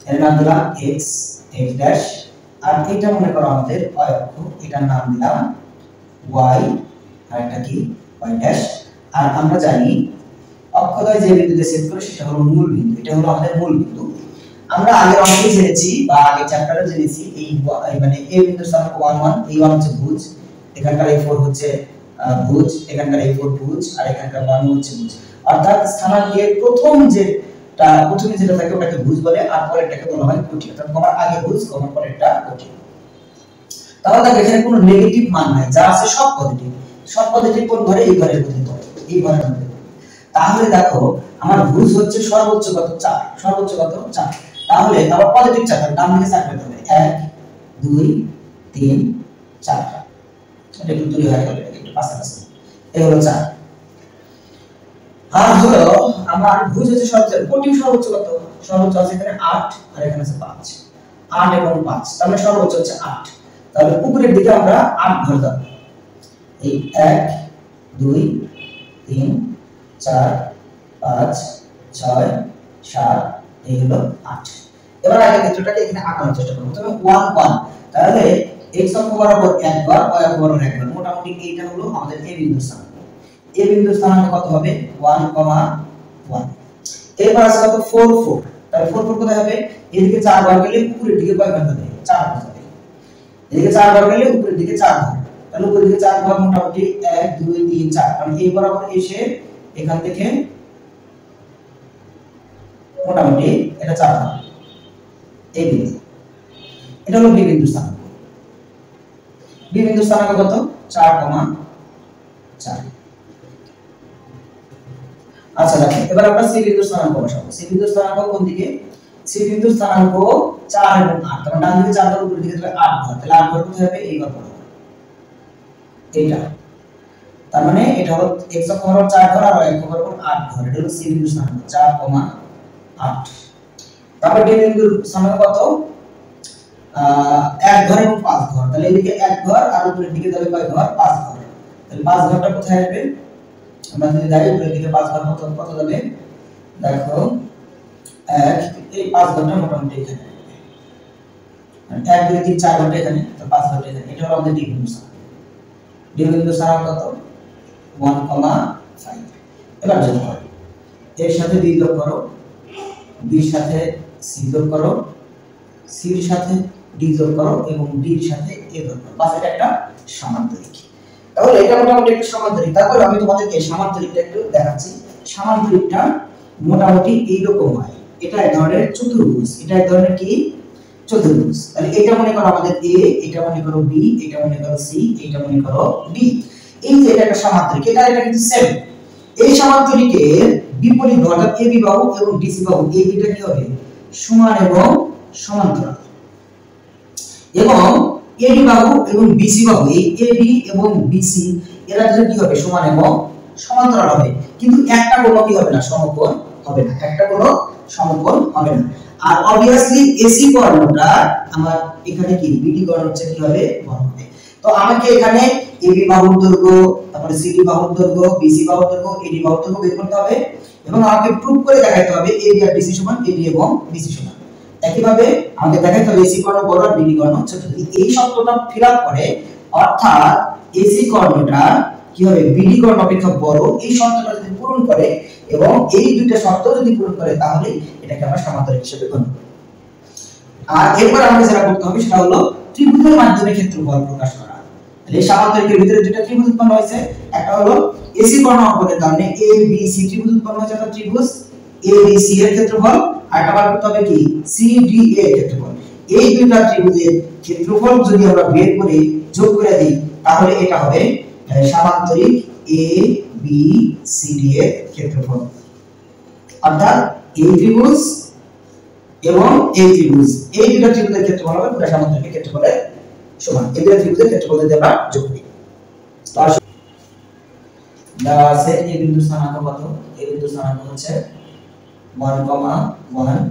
এর নাম দিলাম x x ড্যাশ আর এটা মনে করো আমাদের y অক্ষ এটার নাম দিলাম y আর এটা কি y ড্যাশ। আর আমরা জানি অক্ষদ্বয় যে বিন্দুতে সেট করে সেটা হলো মূল বিন্দু এটা হলো আমাদের মূল বিন্দু। আমরা আগের অঙ্কে জেনেছি বা আগের চ্যাপ্টারে জেনেছি এই মানে a বিন্দুর স্থানাঙ্ক 1 1 এই 1 হচ্ছে ভুজ এখানকার এই 4 হচ্ছে ভুজ এখানকার এই 4 ভুজ আর এখানকার 1 হচ্ছে ভুজ অর্থাৎ স্থানাঙ্কের প্রথমে যেটা থাকে ওটাকে ভুজ বলে আর পরেরটাকে বলা হয় কোটি অর্থাৎ কমার আগে ভুজ কমার পরেরটা কোটি। তাহলে দেখো এখানে কোনো নেগেটিভ মান নাই যা আছে সব পজিটিভ কোন ঘরে এই ঘরের মধ্যে এই ঘরের মধ্যে। তাহলে দেখো আমার ভুজ হচ্ছে সর্বোচ্চ কত 4 সর্বোচ্চ কত 4 তাহলে আবার পজিটিভ 4 ডান দিকে 4 পেতে হবে 1 2 3 4 এটা একটু দূরে হয়ে গেল একটু পাশাপাশি এই হলো 4 আর হলো আমার ভুজ হচ্ছে কোটি সর্বোচ্চ কত সর্বোচ্চ আছে এখানে 8 আর এখানে আছে 5 8 এবং 5 তাহলে সর্বোচ্চ হচ্ছে 8 তাহলে উপরের দিকে আমরা 8 ঘর দাও এই 1 2 3 4 5 6 7 এই হলো 8। এবার আগে ক্ষেত্রটাকে এখানে আঁকানোর চেষ্টা করব তবে 1 1 তাহলে x অক্ষ বরাবর একবার y অক্ষ বরাবর একবার মোটামুটি এইটা হলো আমাদের a বিন্দুর স্থানাঙ্ক a বিন্দুর স্থানাঙ্ক কত হবে 1 1 এরপর আছে কত 4 4 তাহলে 4 4 কোথায় হবে এদিকে 4 বার গেলে উপরের দিকে কয় বার হবে 4 বার হবে এদিকে 4 বার গেলে উপরের দিকে 4 বার তাহলে উপরের দিকে 4 বার মোটামুটি 1 2 3 4 কারণ এই বরাবর এসে এখান থেকে মোটামুটি এটা 4 বার এই বিন্দু এটা হলো বি বিন্দুর স্থানাঙ্ক বি বিন্দুর স্থানাঙ্ক কত 4 4 আচ্ছা দেখো এবার আমরা সি বিন্দুর স্থানাঙ্ক বসাবো। সি বিন্দুর স্থানাঙ্ক কোন দিকে? সি বিন্দুর স্থানাঙ্ক 4 এবং 8, কারণ ডান দিকে 4 ঘর উপরের দিকে তাহলে 8 ঘর, তাহলে 8 ঘর কোথায় হবে? এই ঘর হবে এইটা। তার মানে এটা হলো x অক্ষ হলো 4 ঘর আর y অক্ষ হলো 8 ঘর। এটা হলো সি বিন্দুর স্থানাঙ্ক 4, 8। তারপর ডি বিন্দুর স্থানাঙ্ক কত? 1 ঘর এবং 5 ঘর, তাহলে এদিকে 1 ঘর আর উপরের দিকে যাবে কয় ঘর? 5 ঘর। তাহলে 5 ঘরটা কোথায় আসবে? আমরা যদি যাই উপরের দিকে 5 ঘর কত যাবে? দেখো 1 এই 5 ঘরটা মোটামুটি এখানে 1 2 3 4 ঘরটা এখানে, তো 5 ঘরটা এখানে। এটা হলো আমাদের ডি বিন্দুর স্থানাঙ্ক। ডি বিন্দুর স্থানাঙ্ক কত? 1,5। এবার যোগ করো, এর সাথে বি যোগ করো, বির সাথে সি যোগ করো, সির সাথে ডি যোগ করো এবং ডির সাথে এ যোগ করো। বাস এটা একটা সমান্তরিক। তাহলে এটা মোটামুটি একটা সমান্তরিক। তারপর আমি তোমাদেরকে সমান্তরিকটা একটু দেখাচ্ছি। সমান্তরিকটা মোটামুটি এইরকম হয়। এটা এক ধরনের চতুর্ভুজ। এটা এক ধরনের কি? চতুর্ভুজ। তাহলে এটা মনে করো আমাদের এ, এটা মনে করো বি, এটা মনে করো সি, এটা মনে করো ডি। এই যে এটা একটা সমান্তরিক, এটা কিন্তু সেম। এই সমান্তরিকের বিপরীত বাহু অর্থাৎ এবি বাহু এবং ডিসি বাহু, এই দুইটা কি হবে? সমান এবং সমান্তরাল। এবং এডি বাহু এবং বিসি বাহু, এই এডি এবং বিসি এরা দুটো কি হবে? সমান এবং সমান্তরাল হবে। কিন্তু একটা কোণ কি হবে না? সমকোণ হবে না। একটা কোণ সমকোণ হবে না। আর obviously এসি কর্ণটা আমার এখানে কি? বিডি কর্ণ হচ্ছে কি হবে? বড় হবে। তো আমাকে এখানে এবি বাহুর দৈর্ঘ্য, তারপরে সিডি বাহুর দৈর্ঘ্য, বিসি বাহুর দৈর্ঘ্য, এডি বাহুর দৈর্ঘ্য বের করতে হবে এবং আমাকে প্রুফ করে দেখাতে হবে এবি আর বিসি সমান এডি এবং বিসি সমান। একইভাবে আমাকে দেখাতে হবে এসি কর্ণ বড় আর বিডি কর্ণ ছোট। যদি এই শর্তটা ফিলআপ করে, অর্থাৎ এসি কর্ণটা কি হবে? বিডি কর্ণ অপেক্ষা বড়, এই শর্তটা যদি পূরণ করে এবং এই দুইটা শর্ত যদি পূরণ করে, তাহলে এটাকে আমরা সমান্তরাল হিসেবে গণ্য করব। আর এরপর আমাদের যেটা করতে হবে সেটা হলো ত্রিভুজের মাধ্যমে ক্ষেত্রফল প্রকাশ করা। তাহলে এই সমান্তরিকের ভিতরে দুটো ত্রিভুজ উৎপন্ন হয়েছে। একটা হলো এসি কর্ণ অঙ্কনের কারণে এ বি সি ত্রিভুজ উৎপন্ন হয়েছে, একটা ত্রিভুজ এ বি সি এর ক্ষেত্রফল, আর একটা বার করতে হবে কি? সি ডি এ এর ক্ষেত্রফল। এই দুইটা ত্রিভুজের ক্ষেত্রফল যদি আমরা বের করে যোগ করে দিই, তাহলে এটা হবে সমান্তরিক এ বি সি ডি এর ক্ষেত্রফল। অর্থাৎ এই ত্রিভুজ এবং এই ত্রিভুজ, এই দুটো ত্রিভুজের ক্ষেত্রফল হবে পুরো সমান্তরিকের ক্ষেত্রফলের সমান। এই দুটো ত্রিভুজের ক্ষেত্রফল যদি আমরা যোগ করি, তো দেওয়া আছে এই বিন্দুর স্থানাঙ্ক কত? এই বিন্দুর স্থানাঙ্ক হচ্ছে 1,1,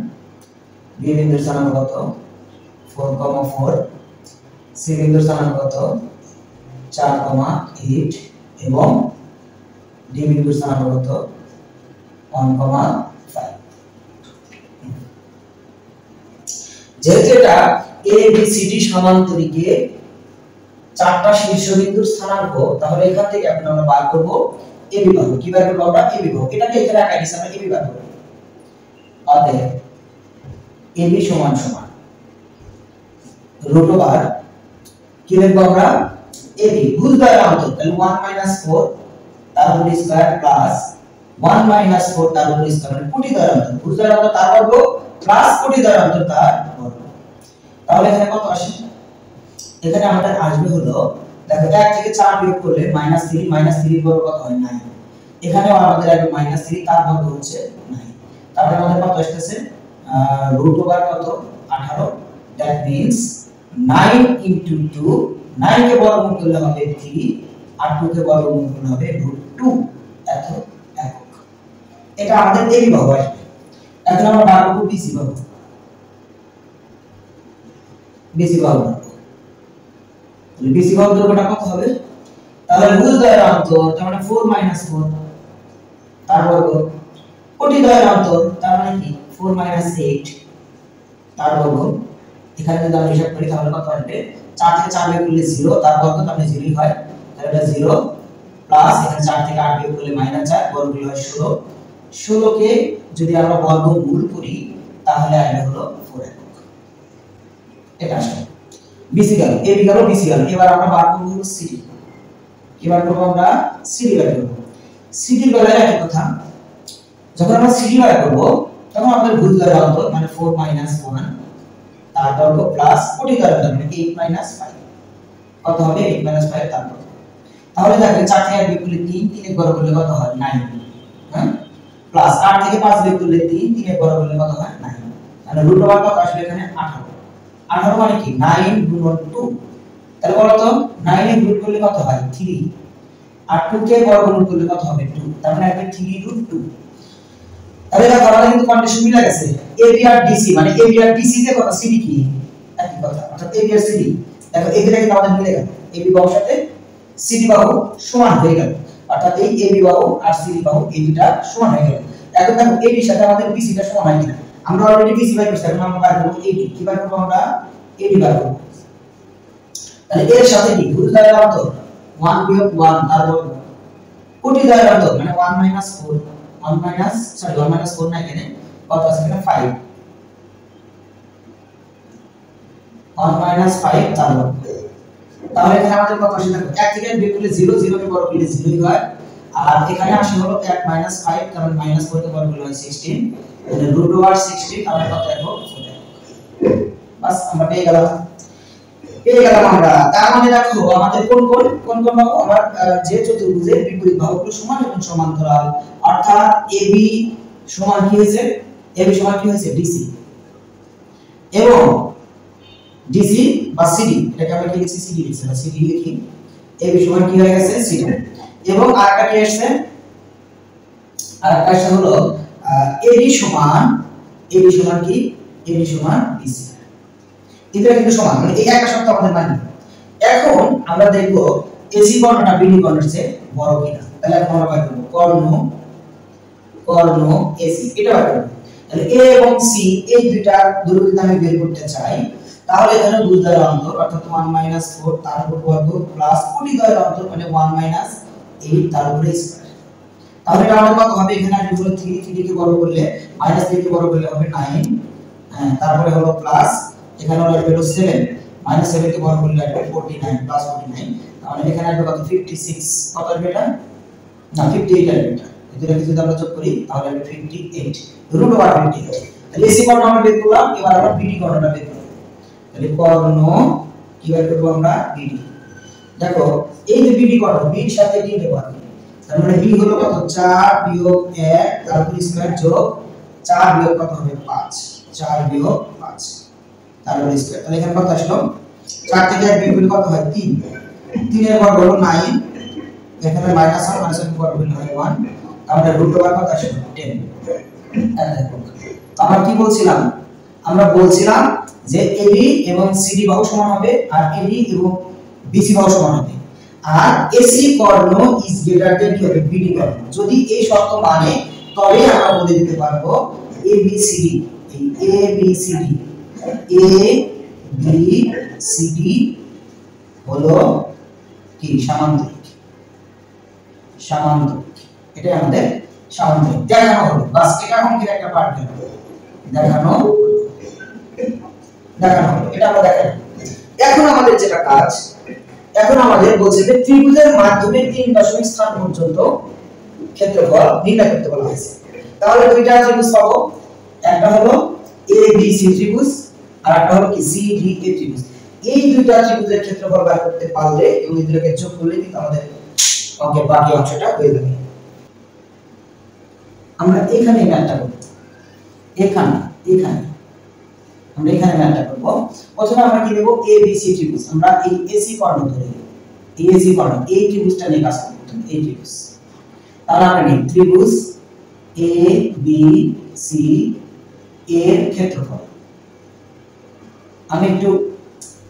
বি বিন্দুর স্থানাঙ্ক কত? 4,4, সি বিন্দুর স্থানাঙ্ক কত? 4,8 এবং ডি বিন্দুর স্থানাঙ্ক কত? 1,5। যেহেতু এটা এ বি সি ডি সমান্তরিকে চারটা শীর্ষবিন্দুর স্থানাঙ্ক, তাহলে এখান থেকে এখন আমরা বার করব এবি বাহু। কি বার করব আমরা? এবি বাহু। এটাকে এখানে আঁকা দিছি আমরা, এবি বার করব। অতএব এবি সমান সমান রুট ওভার কি লিখব আমরা? এবি ভুজদ্বয়ের অন্তর, তাহলে 1 - 4 তার উপর স্কয়ার প্লাস 1 - 4 তার উপর স্কয়ার, মানে কোটিদ্বয়ের অন্তর। ভুজদ্বয়ের অন্তর তার বর্গ প্লাস কোটিদ্বয়ের অন্তর তার বর্গ। তাহলে এখানে কত আসে? এখানে আমাদের আসবে হলো, দেখো 1 থেকে 4 বিয়োগ করলে -3, -3 বর্গ কত হয়? 9। এখানেও আমাদের আসবে -3, তার বর্গ হচ্ছে 9। তারপরে আমাদের কত আসছে? রুট ওভার কত? 18। দ্যাট মিন্স 9 * 2, 9 কে বর্গমূল করলে হবে 3 আর 2 কে বর্গমূল করলে হবে √2 এত একক। এটা আমাদের এবি বাহু আসবে। এখন আমরা বার করব বিসি বাহু। বিসি বাহু, বিসি বাহুর দৈর্ঘ্যটা কত হবে? তাহলে ভুজদ্বয়ের অন্তর, তার মানে 4 - 4 তার বর্গ, কোটিদ্বয়ের অন্তর, তার মানে কি? 4 - 8 তার বর্গ। এখানে যদি আমরা হিসাব করি তাহলে কত আসবে? 4 থেকে 4 বিয়োগ করলে 0 তার বর্গ, তার মানে 0ই হয়। তাহলে এটা 0 প্লাস এখানে 4 থেকে 8 বিয়োগ করলে -4 বর্গ হয় 16। 16 কে যদি আমরা বর্গমূল করি তাহলে আসবে হলো 4 একক। এটা আসবে বিসি গেল, এবি গেল, বিসি গেল। এবার আমরা বার করব হলো সিডি। কি বার করব আমরা? সিডি বার করব। সিডি বেলায় একই কথা, যখন আমরা সিডি বার করব তখন আমাদের ভুজদ্বয়ের অন্তর মানে 4 - 1 তার বর্গ প্লাস কোটিদ্বয়ের অন্তর মানে 8 - 5 কত হবে? 8 - 5 তার বর্গ। তাহলে দেখেন 4 থেকে 8 বিয়োগ করলে 3, 3 এর বর্গ করলে কত হয়? 9। হ্যাঁ, প্লাস 8 থেকে 5 বিয়োগ করলে 3, 3 এর বর্গ করলে কত হয় 9। তাহলে রুট ওভার কত আসলে এখানে 18। 18 মানে কি 9 গুণন 2। তাহলে বলো তো 9 এর রুট করলে কত হয় 3, আর 2 কে বর্গমূল করলে কত হবে 2, তার মানে আসবে 3√2। তাহলে দেখো আমাদের কিন্তু কন্ডিশন মিলে গেছে। AB আর DC মানে AB আর DC তে কত CD কি একই কথা, অর্থাৎ AB আর CD। দেখো AB টা কিন্তু আমাদের মিলে গেল, AB বাহুর সাথে CD বাহু সমান হয়ে গেল, অর্থাৎ এই AB বাহু আর CD বাহু এই দুটো সমান হয়ে গেল। এখন দেখো AB এর সাথে আমাদের BC টা সমান হয় কিনা, আমরা অলরেডি BC বাই করছি, এখন আমরা বাইর করব AD। কি বাইর করব আমরা AD বাইর করব। তাহলে এর সাথে কি ভুল দাঁড়ালো তো 1 বিয়োগ 1 তারপর কোটি দাঁড়ালো মানে 1 মাইনাস 4, 1 মাইনাস 4 না এখানে কত আছে এখানে 5, 1 মাইনাস 5 তারপর। তাহলে এখানে আমাদের কত আসে দেখো 1 থেকে বিয়োগ করলে 0, 0 কে বর্গ করলে 0 ই হয়, আর এখানে আসে হলো 1 মাইনাস 5 তার মানে মাইনাস 4 কে বর্গ করলে হয় 16, তাহলে √ ওভার 16 তাহলে কত আসবে 4। বাস আমরা পেয়ে গেলাম আমরা। তার মানে দেখো আমাদের কোন বাহু আমার যে চতুর্ভুজের বিপরীত বাহুগুলো সমান এবং সমান্তরাল, অর্থাৎ AB সমান কি হয়েছে DC, এবং DC বা CD এটাকে আমরা কি লিখছি CD লিখছি, না CD লিখি, AB সমান কি হয়ে গেছে CD। এবং আরেকটা কি আসছে, আরেকটা হলো AD সমান কি AD সমান BC, এটা কিন্তু সমান, মানে এই একটা শর্ত আমাদের মানি। এখন আমরা দেখব AC কর্ণটা BD কর্ণের চেয়ে বড় কিনা। তাহলে এখন আমরা বাইর করব কর্ণ AC, এটা বাইর করব। তাহলে A এবং C এই দুইটা দূরত্ব যদি আমি বের করতে চাই, তাহলে এখানে ভুজদ্বয়ের অন্তর অর্থাৎ 1 মাইনাস 4 তার উপর বর্গ প্লাস কোটিদ্বয়ের অন্তর মানে 1 মাইনাস 8 তার উপরে স্কয়ার। তাহলে এটা আমাদের কত হবে, এখানে আসবে হলো 3, 3 কে বর্গ করলে মাইনাস 3 কে বর্গ করলে হবে 9, তারপরে হলো প্লাস এখানে হলো 7, মাইনাস 7 কে বর্গ করলে আসবে 49 প্লাস 49, তাহলে এখানে আসবে কত 56, কত আসবে এটা না 58 আসবে এটা। এটাকে যদি আমরা যোগ করি তাহলে আসবে 58 √ ওভার 58। তাহলে AC কর্ণ আমরা বের করলাম, এবার আমরা BD কর্ণটা বের করব। তাহলে কর্ণ কি বের করব আমরা BD। দেখো এই যে BD কর্ণ B এর সাথে D দেব, তার মানে B হলো কত 4 বিয়োগ 1 তারপর স্কয়ার যোগ 4 বিয়োগ কত হবে 5, 4 বিয়োগ 5 তারপর স্কয়ার। তাহলে এখানে কত আসলো 4 থেকে 1 বিয়োগ করলে কত হয় 3, 3 এর বর্গ হলো 9, এখানে মাইনাস 1 মাইনাস 1 বর্গ করলে হয় 1, তাহলে √ ওভার কত আসলো 10। দেখো আমরা কি বলছিলাম, আমরা বলছিলাম যে AB এবং CD বাহু সমান হবে আর AD এবং BC বাহু সমান হবে, আর AC Karna is greater than কি হবে BD কর্ণ। যদি এই শর্ত মানে তবে আমরা বলে দিতে পারবো ABCD, এই ABCD হলো কি সামান্তরিক, এটা আমাদের সামান্তরিক দেখানো হলো। বাস এটা অঙ্কের একটা পার্ট দেখানো হলো, এটা আমরা দেখাই। এখন আমাদের যেটা কাজ, এখন আমাদের বলছে যে ত্রিভুজের মাধ্যমে 3 দশমিক স্থান পর্যন্ত ক্ষেত্রফল নির্ণয় করতে বলা হয়েছে। তাহলে দুইটা ত্রিভুজ পাবো, একটা হলো ABC ত্রিভুজ আর একটা হলো কি CDA ত্রিভুজ। এই দুইটা ত্রিভুজের ক্ষেত্রফল বের করতে পারলে এবং এই দুটোকে যোগ করলে কিন্তু আমাদের অঙ্কের বাকি অংশটা হয়ে যাবে। আমরা এখানে ম্যাথটা করব, এখানে আমরা এখানে ম্যাথটা করব। প্রথমে আমরা কি দেব ABC ত্রিভুজ, আমরা এই AC কর্ণ ধরে এই AC কর্ণ এই ত্রিভুজটা নিয়ে কাজ করব। এই ত্রিভুজ তাহলে আমরা নিই ত্রিভুজ ABC এর ক্ষেত্রফল। আমি একটু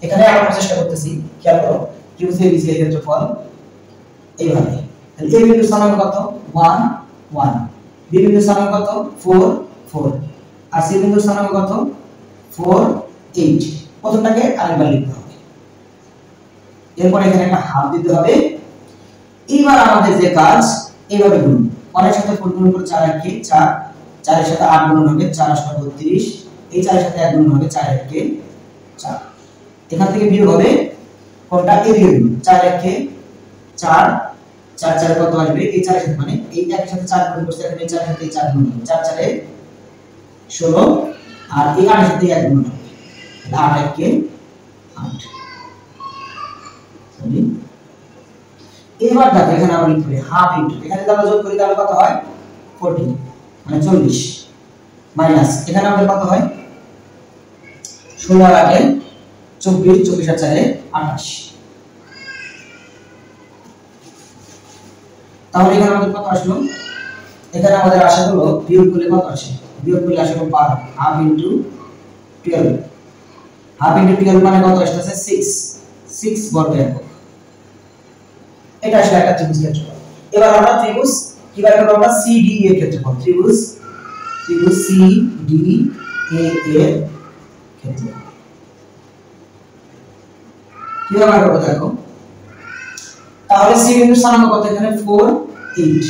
এখানে আঁকার চেষ্টা করতেছি, খেয়াল করো ত্রিভুজ ABC এর ক্ষেত্রফল এইভাবে। তাহলে A বিন্দুর স্থানাঙ্ক কত 1 1, B বিন্দুর স্থানাঙ্ক কত 4 4, আর C বিন্দুর স্থানাঙ্ক কত 4 8। প্রথমটাকে আরেকবার লিখতে হবে, এরপর এখানে একটা হাফ দিতে হবে। এইবার আমাদের যে কাজ এইভাবে গুণ, 1 এর সাথে 4 গুণ করে 4 1 কে 4, 4 এর সাথে 8 গুণ হবে 4 8 32, এই 4 এর সাথে 1 গুণ হবে 4 1 কে 4। এখান থেকে বিয়োগ হবে কোনটা এ বিয়োগ 4 1 কে 4, 4 4 কত আসবে এই 4 এর সাথে মানে এই 1 এর সাথে 4 গুণ করতে এখানে 4 এর সাথে 4 গুণ হবে 4 4 এ 16, আর এই 8 এর সাথে 1 গুণ হবে 8 1 কে 8। সরি এবার দেখো এখানে আমরা লিখব হাফ ইনটু, এখানে যদি আমরা যোগ করি তাহলে কত হয় 14, মানে 40 মাইনাস এখানে আমাদের কত হয় 16 আর 8 24 24 আর 4 28 তাহলে এখানে আমাদের কত আসলো এখানে আমাদের আসা হলো বিয়োগ করলে কত আসে বিয়োগ করলে আসে 12 হাফ ইনটু 12 হাফ ইনটু 12 মানে কত আসছে 6 বর্গ একক এটা আসলে একটা ত্রিভুজ ক্ষেত্রফল এবার আমরা ত্রিভুজ কিভাবে করব আমরা সিডি এর ক্ষেত্রফল ত্রিভুজ সিডি এর ক্ষেত্রফল কিভাবে করব দেখো তাহলে সি বিন্দুর স্থানাঙ্ক কত এখানে 4 8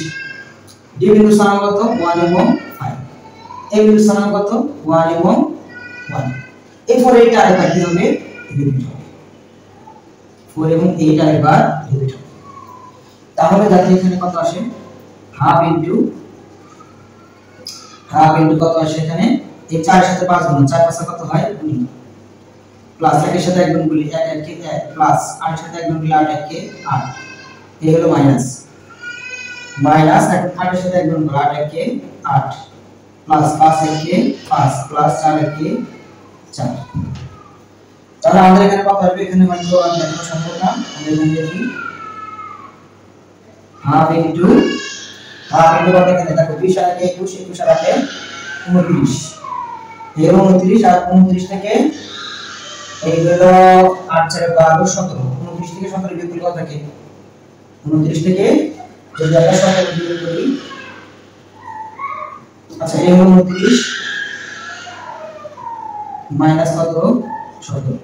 ডি বিন্দুর স্থানাঙ্ক কত 1 এবং 5 এ বিন্দুর স্থানাঙ্ক কত 1 এবং 1 এই 4 8 আরেকবার কি হবে রিপিট হবে 4 এবং 8 আরেকবার রিপিট হবে তাহলে দেখো এখানে কত আসে হাফ ইনটু কত আসে এখানে এই 4 এর সাথে 5 গুণ 4 5 কত হয় 2 প্লাস 1 এর সাথে 1 গুণ করলে 1 1 কে 1 প্লাস 8 এর সাথে 1 গুণ করলে 8 1 কে 8 এই হলো মাইনাস 8 এর সাথে 1 গুণ করলে 8 1 কে 8 প্লাস 5 1 কে 5 প্লাস 4 1 কে 4 তাহলে আমাদের এখানে কত আসবে এখানে মাত্র আমরা দেখো সম্ভব না আমাদের এখানে দেখি হাফ ইনটু কত এখানে দেখো 20 আর 21 21 আর 8 29 এই 29 আর 29 থেকে এই হলো 8 4 12 17 29 থেকে 17 বিয়োগ করলে কত থাকে 29 থেকে যদি আমরা 17 বিয়োগ করি আচ্ছা এই হলো 29 মাইনাস কত 17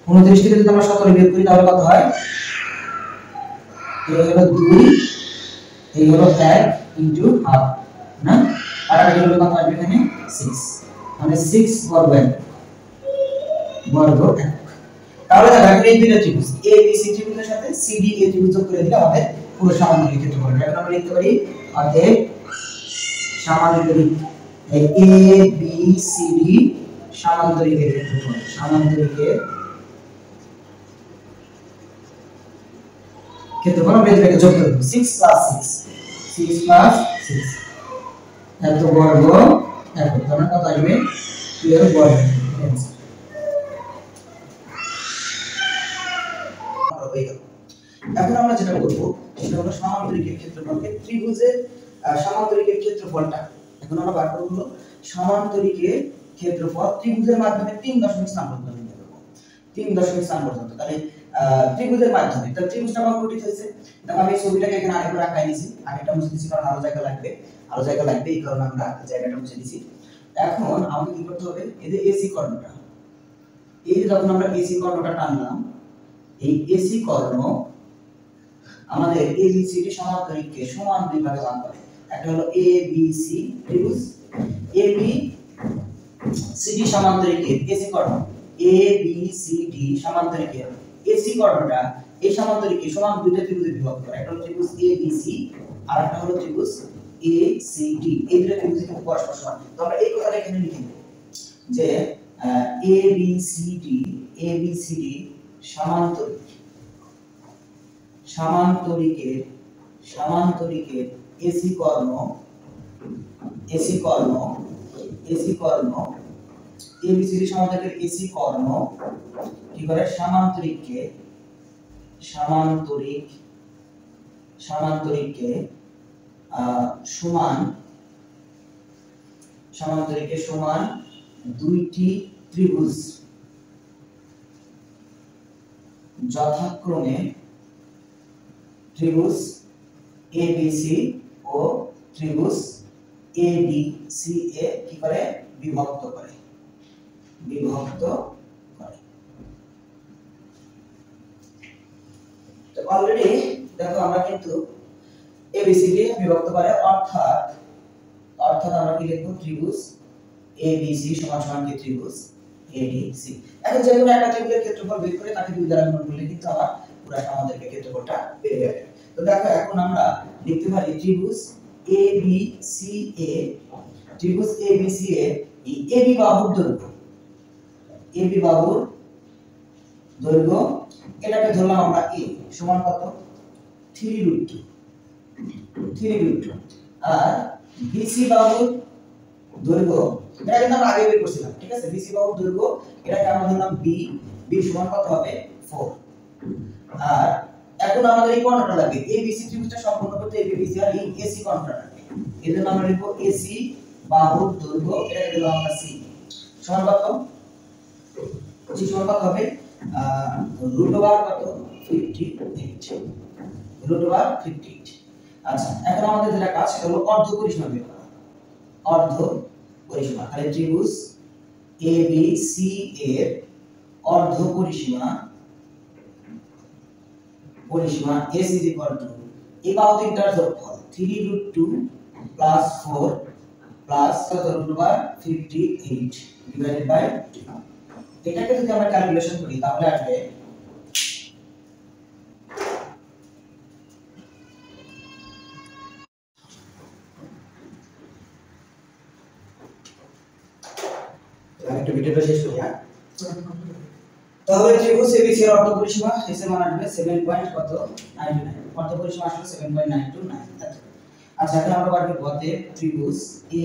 29 থেকে যদি আমরা 17 বিয়োগ করি তাহলে কত হয় এই হলো 2 এই হলো 1 ইনটু হাফ না আর এই হলো কত আসবে এখানে 6 মানে 6 বর্গ তাহলে দেখো এই দুইটা ত্রিভুজ এ বি সি ত্রিভুজের সাথে সিডি এ ত্রিভুজ যোগ করে দিলে আমাদের পুরো সামান্তরিক ক্ষেত্রফল এখন আমরা লিখতে পারি অতএব সামান্তরিক এই এ বি সি ডি সামান্তরিকের ক্ষেত্রফল আমরা এটাকে যোগ করব 6 প্লাস 6 এত বর্গ এত তাহলে কত আসবে 12 বর্গ এখন আমরা যেটা করব সেটা হলো সামান্তরিকের ক্ষেত্রফলকে ত্রিভুজের সামান্তরিকের ক্ষেত্রফলটা এখন আমরা বার করব সামান্তরিকের ক্ষেত্রফল ত্রিভুজের মাধ্যমে 3 স্থান পর্যন্ত নিয়ে যাব 3 স্থান পর্যন্ত তাহলে ত্রিভুজের মাধ্যমে তাহলে ত্রিভুজটা কমপ্লিট হয়েছে দেখো আমি ছবিটাকে এখানে আরেকবার আঁকাই দিয়েছি আগেটা মুছে দিয়েছি কারণ আরো জায়গা লাগবে এই কারণে আমরা জায়গাটা মুছে দিয়েছি এখন আমাদের কি করতে হবে এই যে এসি কর্ণটা এই যে যখন আমরা এসি কর্ণটা টানলাম এই এসি কর্ণ আমাদের এবিসিডি সমান্তরিককে সমান দুই ভাগে ভাগ করে একটা হলো এবিসি ত্রিভুজ এবি সিডি সমান্তরিকের এসি কর্ণ এবিসিডি সমান্তরিকের এসি কর্ণটা এই সমান্তরিকে সমান দুইটা ত্রিভুজে বিভক্ত করে একটা হলো ত্রিভুজ এবিসি আর একটা হলো ত্রিভুজ এসিডি এই দুটো ত্রিভুজ কিন্তু পরস্পর সমান তো আমরা এই কথাটা এখানে লিখে দেব যে এবিসিডি সমান্তরিকের এসি কর্ণ এবিসিডি সমান্তরিকের এসি কর্ণ কি করে সমান্তরিককে সমান দুইটি ত্রিভুজ যথাক্রমে ত্রিভুজ এবিসি ও ত্রিভুজ এডিসি এ কি করে বিভক্ত করে তো অলরেডি দেখো আমরা কিন্তু এবিসিডি বিভক্ত করে অর্থাৎ আমরা কি লিখব ত্রিভুজ এবিসি সমান সমান কি ত্রিভুজ এডিসি এখন যে কোনো একটা ত্রিভুজের ক্ষেত্রফল বের করে তাকে দুই দ্বারা গুণ করলে কিন্তু আমার পুরো আমাদেরকে ক্ষেত্রফলটা পেয়ে যাবে তো দেখো এখন আমরা লিখতে পারি ত্রিভুজ এবিসিএ এই এবি বাহুর দৈর্ঘ্য এটাকে ধরলাম আমরা a সমান কত 3√2 আর BC বাহুর দৈর্ঘ্য এটা কিন্তু আমরা আগে বের করছিলাম, ঠিক আছে। BC বাহুর দৈর্ঘ্য এটাকে আমরা ধরলাম B, B সমান কত হবে 4। আর এখন আমাদের এই কোণটা লাগবে, ABC ত্রিভুজটা সম্পূর্ণ করতে ABC আর এই AC কোণটা লাগবে। এজন্য আমরা লিখব AC বাহুর দৈর্ঘ্য এটাকে দিলাম আমরা C সমান কত, C সমান কত হবে √/কত 58, √58। আচ্ছা এখন আমাদের যেটা কাজ সেটা হলো অর্ধ পরিসীমা বের করা। অর্ধ পরিসীমা তাহলে ত্রিভুজ ABC এর অর্ধ পরিসীমা S is equal to এই বাহু তিনটার যোগফল 3√2 plus 4 plus √58 divided by 2। এটাকে যদি আমরা ক্যালকুলেশন করি তাহলে আসবে একটু ভিডিওটা শেষ করি। তাহলে ত্রিভুজ ABC এর অর্ধ পরিসীমা S এর মান আসবে 7.99, অর্ধ পরিসীমা আসলে 7.929। আচ্ছা এখন আমরা পারবো বলতে ত্রিভুজ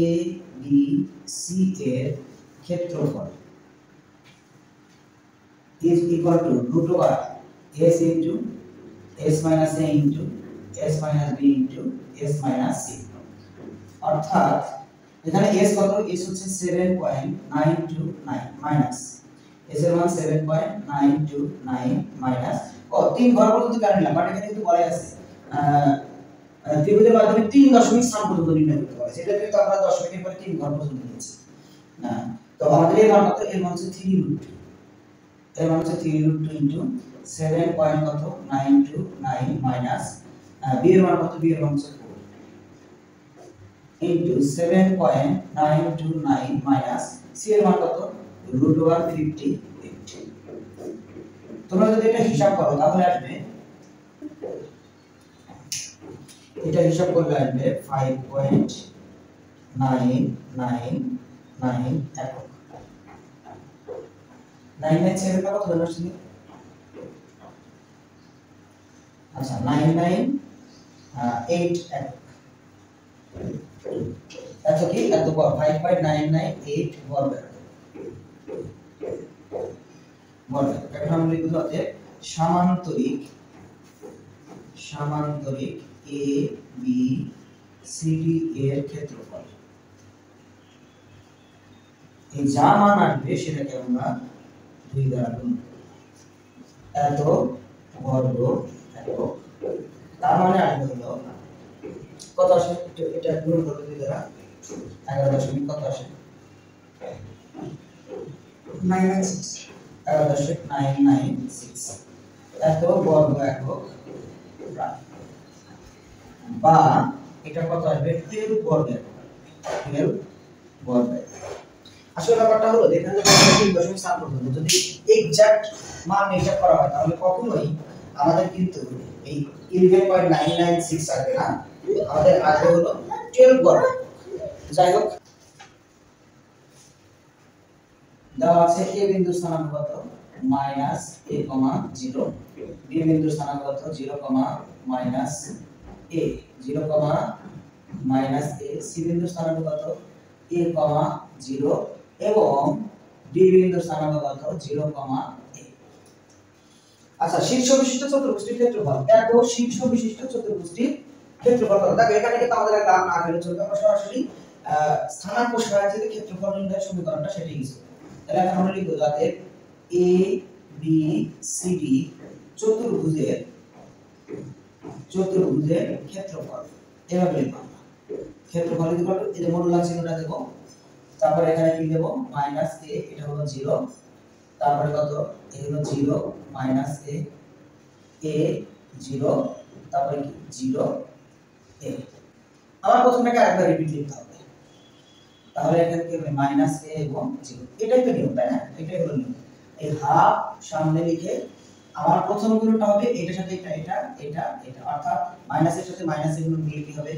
ABC এর ক্ষেত্রফল is equal to √S into S minus A into S minus B into S minus C। অর্থাৎ এখানে S কত, S হচ্ছে 7.929 মাইনাস S এর মান 7.929 মাইনাস তিন ঘর পর্যন্ত কেন নিলাম, বাট এখানে কিন্তু বলা আছে ত্রিভুজের মাধ্যমে 3 দশমিক স্থান পর্যন্ত নির্ণয় করতে পারে, সেটা কিন্তু আমরা দশমিকের পরে 3 ঘর পর্যন্ত নিয়েছি না। তো আমাদের এর মান কত, এর মান হচ্ছে 3√2, এর মান হচ্ছে 3√2 ইনটু 7.929 মাইনাস B এর মান কত, B এর মান হচ্ছে 4 ইনটু 7.929 মাইনাস C এর মান কত √58। তোমরা যদি এটা হিসাব করো তাহলে আসবে, এটা হিসাব করলে আসবে 5.999 একক। 997 টা কত হলো আসলে, আচ্ছা 998 একক। এত কি, এত বর্গ 5.998 বর্গ। এখন আমরা লিখব যে সমান্তরিক A B C D এর ক্ষেত্রফল, এই যা মান আসবে সেটাকে আমরা 2 দ্বারা গুণ করব, এত বর্গ একক। তার মানে আসবে হলো কত আসে, এটা গুণ করলে 2 দ্বারা 11 দশমিক কত আসে 11.996 এত বর্গ একক, বা এটা কত আসবে 12 বর্গ একক, 12 বর্গ একক। আসলে ব্যাপারটা হলো এখানে যদি 3 দশমিক স্থান পর্যন্ত যদি এক্সাক্ট মান হিসাব করা হয় তাহলে কখনোই আমাদের কিন্তু এই 11.996 আসবে না, আমাদের আসবে হলো 12 বর্গ। যাই হোক দেওয়া আছে a বিন্দুর স্থানাঙ্ক কত মাইনাস a, 0, b বিন্দুর স্থানাঙ্ক কত 0, minus a, 0, minus a, c বিন্দুর স্থানাঙ্ক কত a, 0 এবং d বিন্দুর স্থানাঙ্ক কত 0, a। আচ্ছা শীর্ষ বিশিষ্ট চতুর্ভুজটির ক্ষেত্রফল, এত শীর্ষ বিশিষ্ট চতুর্ভুজটির ক্ষেত্রফল কত। দেখো এখানে কিন্তু আমাদের একটা না আকারে চলবে, আমরা সরাসরি স্থানাঙ্ক সাহায্যে ক্ষেত্রফল নির্ণয়ের সমীকরণটা সেটাই ইউজ করব। তাহলে এখন আমরা লিখব যাতে A B C D চতুর্ভুজের ক্ষেত্রফল, এভাবে লিখব আমরা। ক্ষেত্রফল ইকুয়াল টু এই যে মডুলাস চিহ্নটা দেব, তারপর এখানে কি দেব মাইনাস a, এটা হলো 0, তারপরে কত এই হলো 0 মাইনাস a, a 0, তারপরে কি 0 a। আমার প্রথমটাকে আরেকবার রিপিট লিখতে হবে, তাহলে এখানে কি হবে মাইনাস a এবং 0, এটাই তো নিয়ম তাই না, এটাই হলো নিয়ম। এই হাফ সামনে লিখে আমার প্রথম গুণটা হবে এটার সাথে এটা, এটা এটা এটা, অর্থাৎ মাইনাসের সাথে মাইনাস এর গুণ করলে কি হবে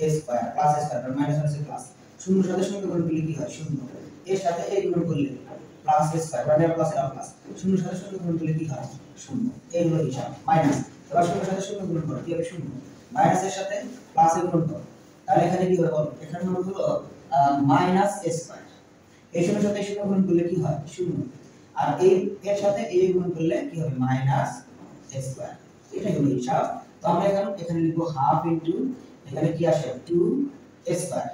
a square plus a square, minus minus plus, শূন্যর সাথে শূন্য গুণ করলে কি হয় শূন্য, এর সাথে a গুণ করলে প্লাস a স্কয়ার মানে প্লাস a প্লাস, শূন্যর সাথে শূন্য গুণ করলে কি হয় শূন্য, এই হলো হিসাব। মাইনাস এবার শূন্যর সাথে শূন্য গুণ করলে কি হবে শূন্য, মাইনাস এর সাথে প্লাস এর গুণ করো তাহলে এখানে কি হবে বলো, এখানে হলো মাইনাস a স্কয়ার, এই শূন্যের সাথে শূন্য গুণ করলে কি হয় শূন্য, আর এই এর সাথে a গুণ করলে কি হবে মাইনাস a স্কয়ার, এটাই হলো হিসাব। তো আমরা এখানে লিখব হাফ ইনটু এখানে কি আসে 2 a স্কয়ার,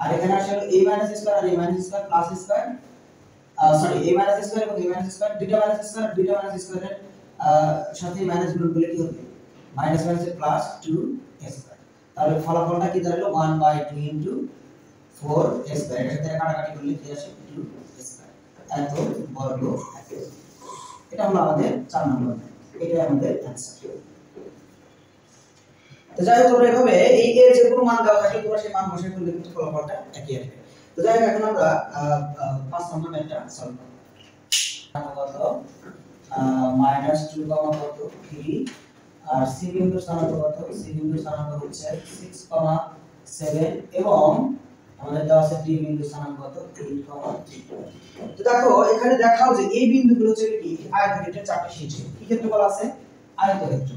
আর এখানে আসলে a মাইনাস স্কয়ার আর a minus square plus square, sorry a minus square এবং a মাইনাস স্কয়ার দুইটা মাইনাস স্কয়ারের সাথে মাইনাস গুণ করলে কি হবে minus minus plus 2 a square. তাহলে ফলাফলটা কি দাঁড়ালো 1/2 ইনটু 4 a স্কয়ার, এর সাথে কাটাকাটি করলে কি আসে 2 a স্কয়ার, এত বর্গ থাকে। এটা হলো আমাদের 4 নম্বর, এটাই আমাদের অ্যানসার। তো যাই হোক তোমরা এভাবে এই এর যে কোনো মান দেওয়া থাকলে তোমরা সেই মান বসিয়ে করলে কিন্তু ফলাফলটা একই আসবে। তো যাই হোক এখন আমরা 5 নম্বর ম্যাথটা সলভ করব। কত -2 কত 3, আর সি বিন্দুর স্থানাঙ্ক কত, সি বিন্দুর স্থানাঙ্ক হচ্ছে 6,7 এবং আমাদের দেওয়া আছে ডি বিন্দুর স্থানাঙ্ক কত 8,3। তো দেখো এখানে দেখাও যে এই বিন্দুগুলো হচ্ছে কি আয়তক্ষেত্রের চারটি শীর্ষ, কি ক্ষেত্রফল আছে আয়তক্ষেত্র,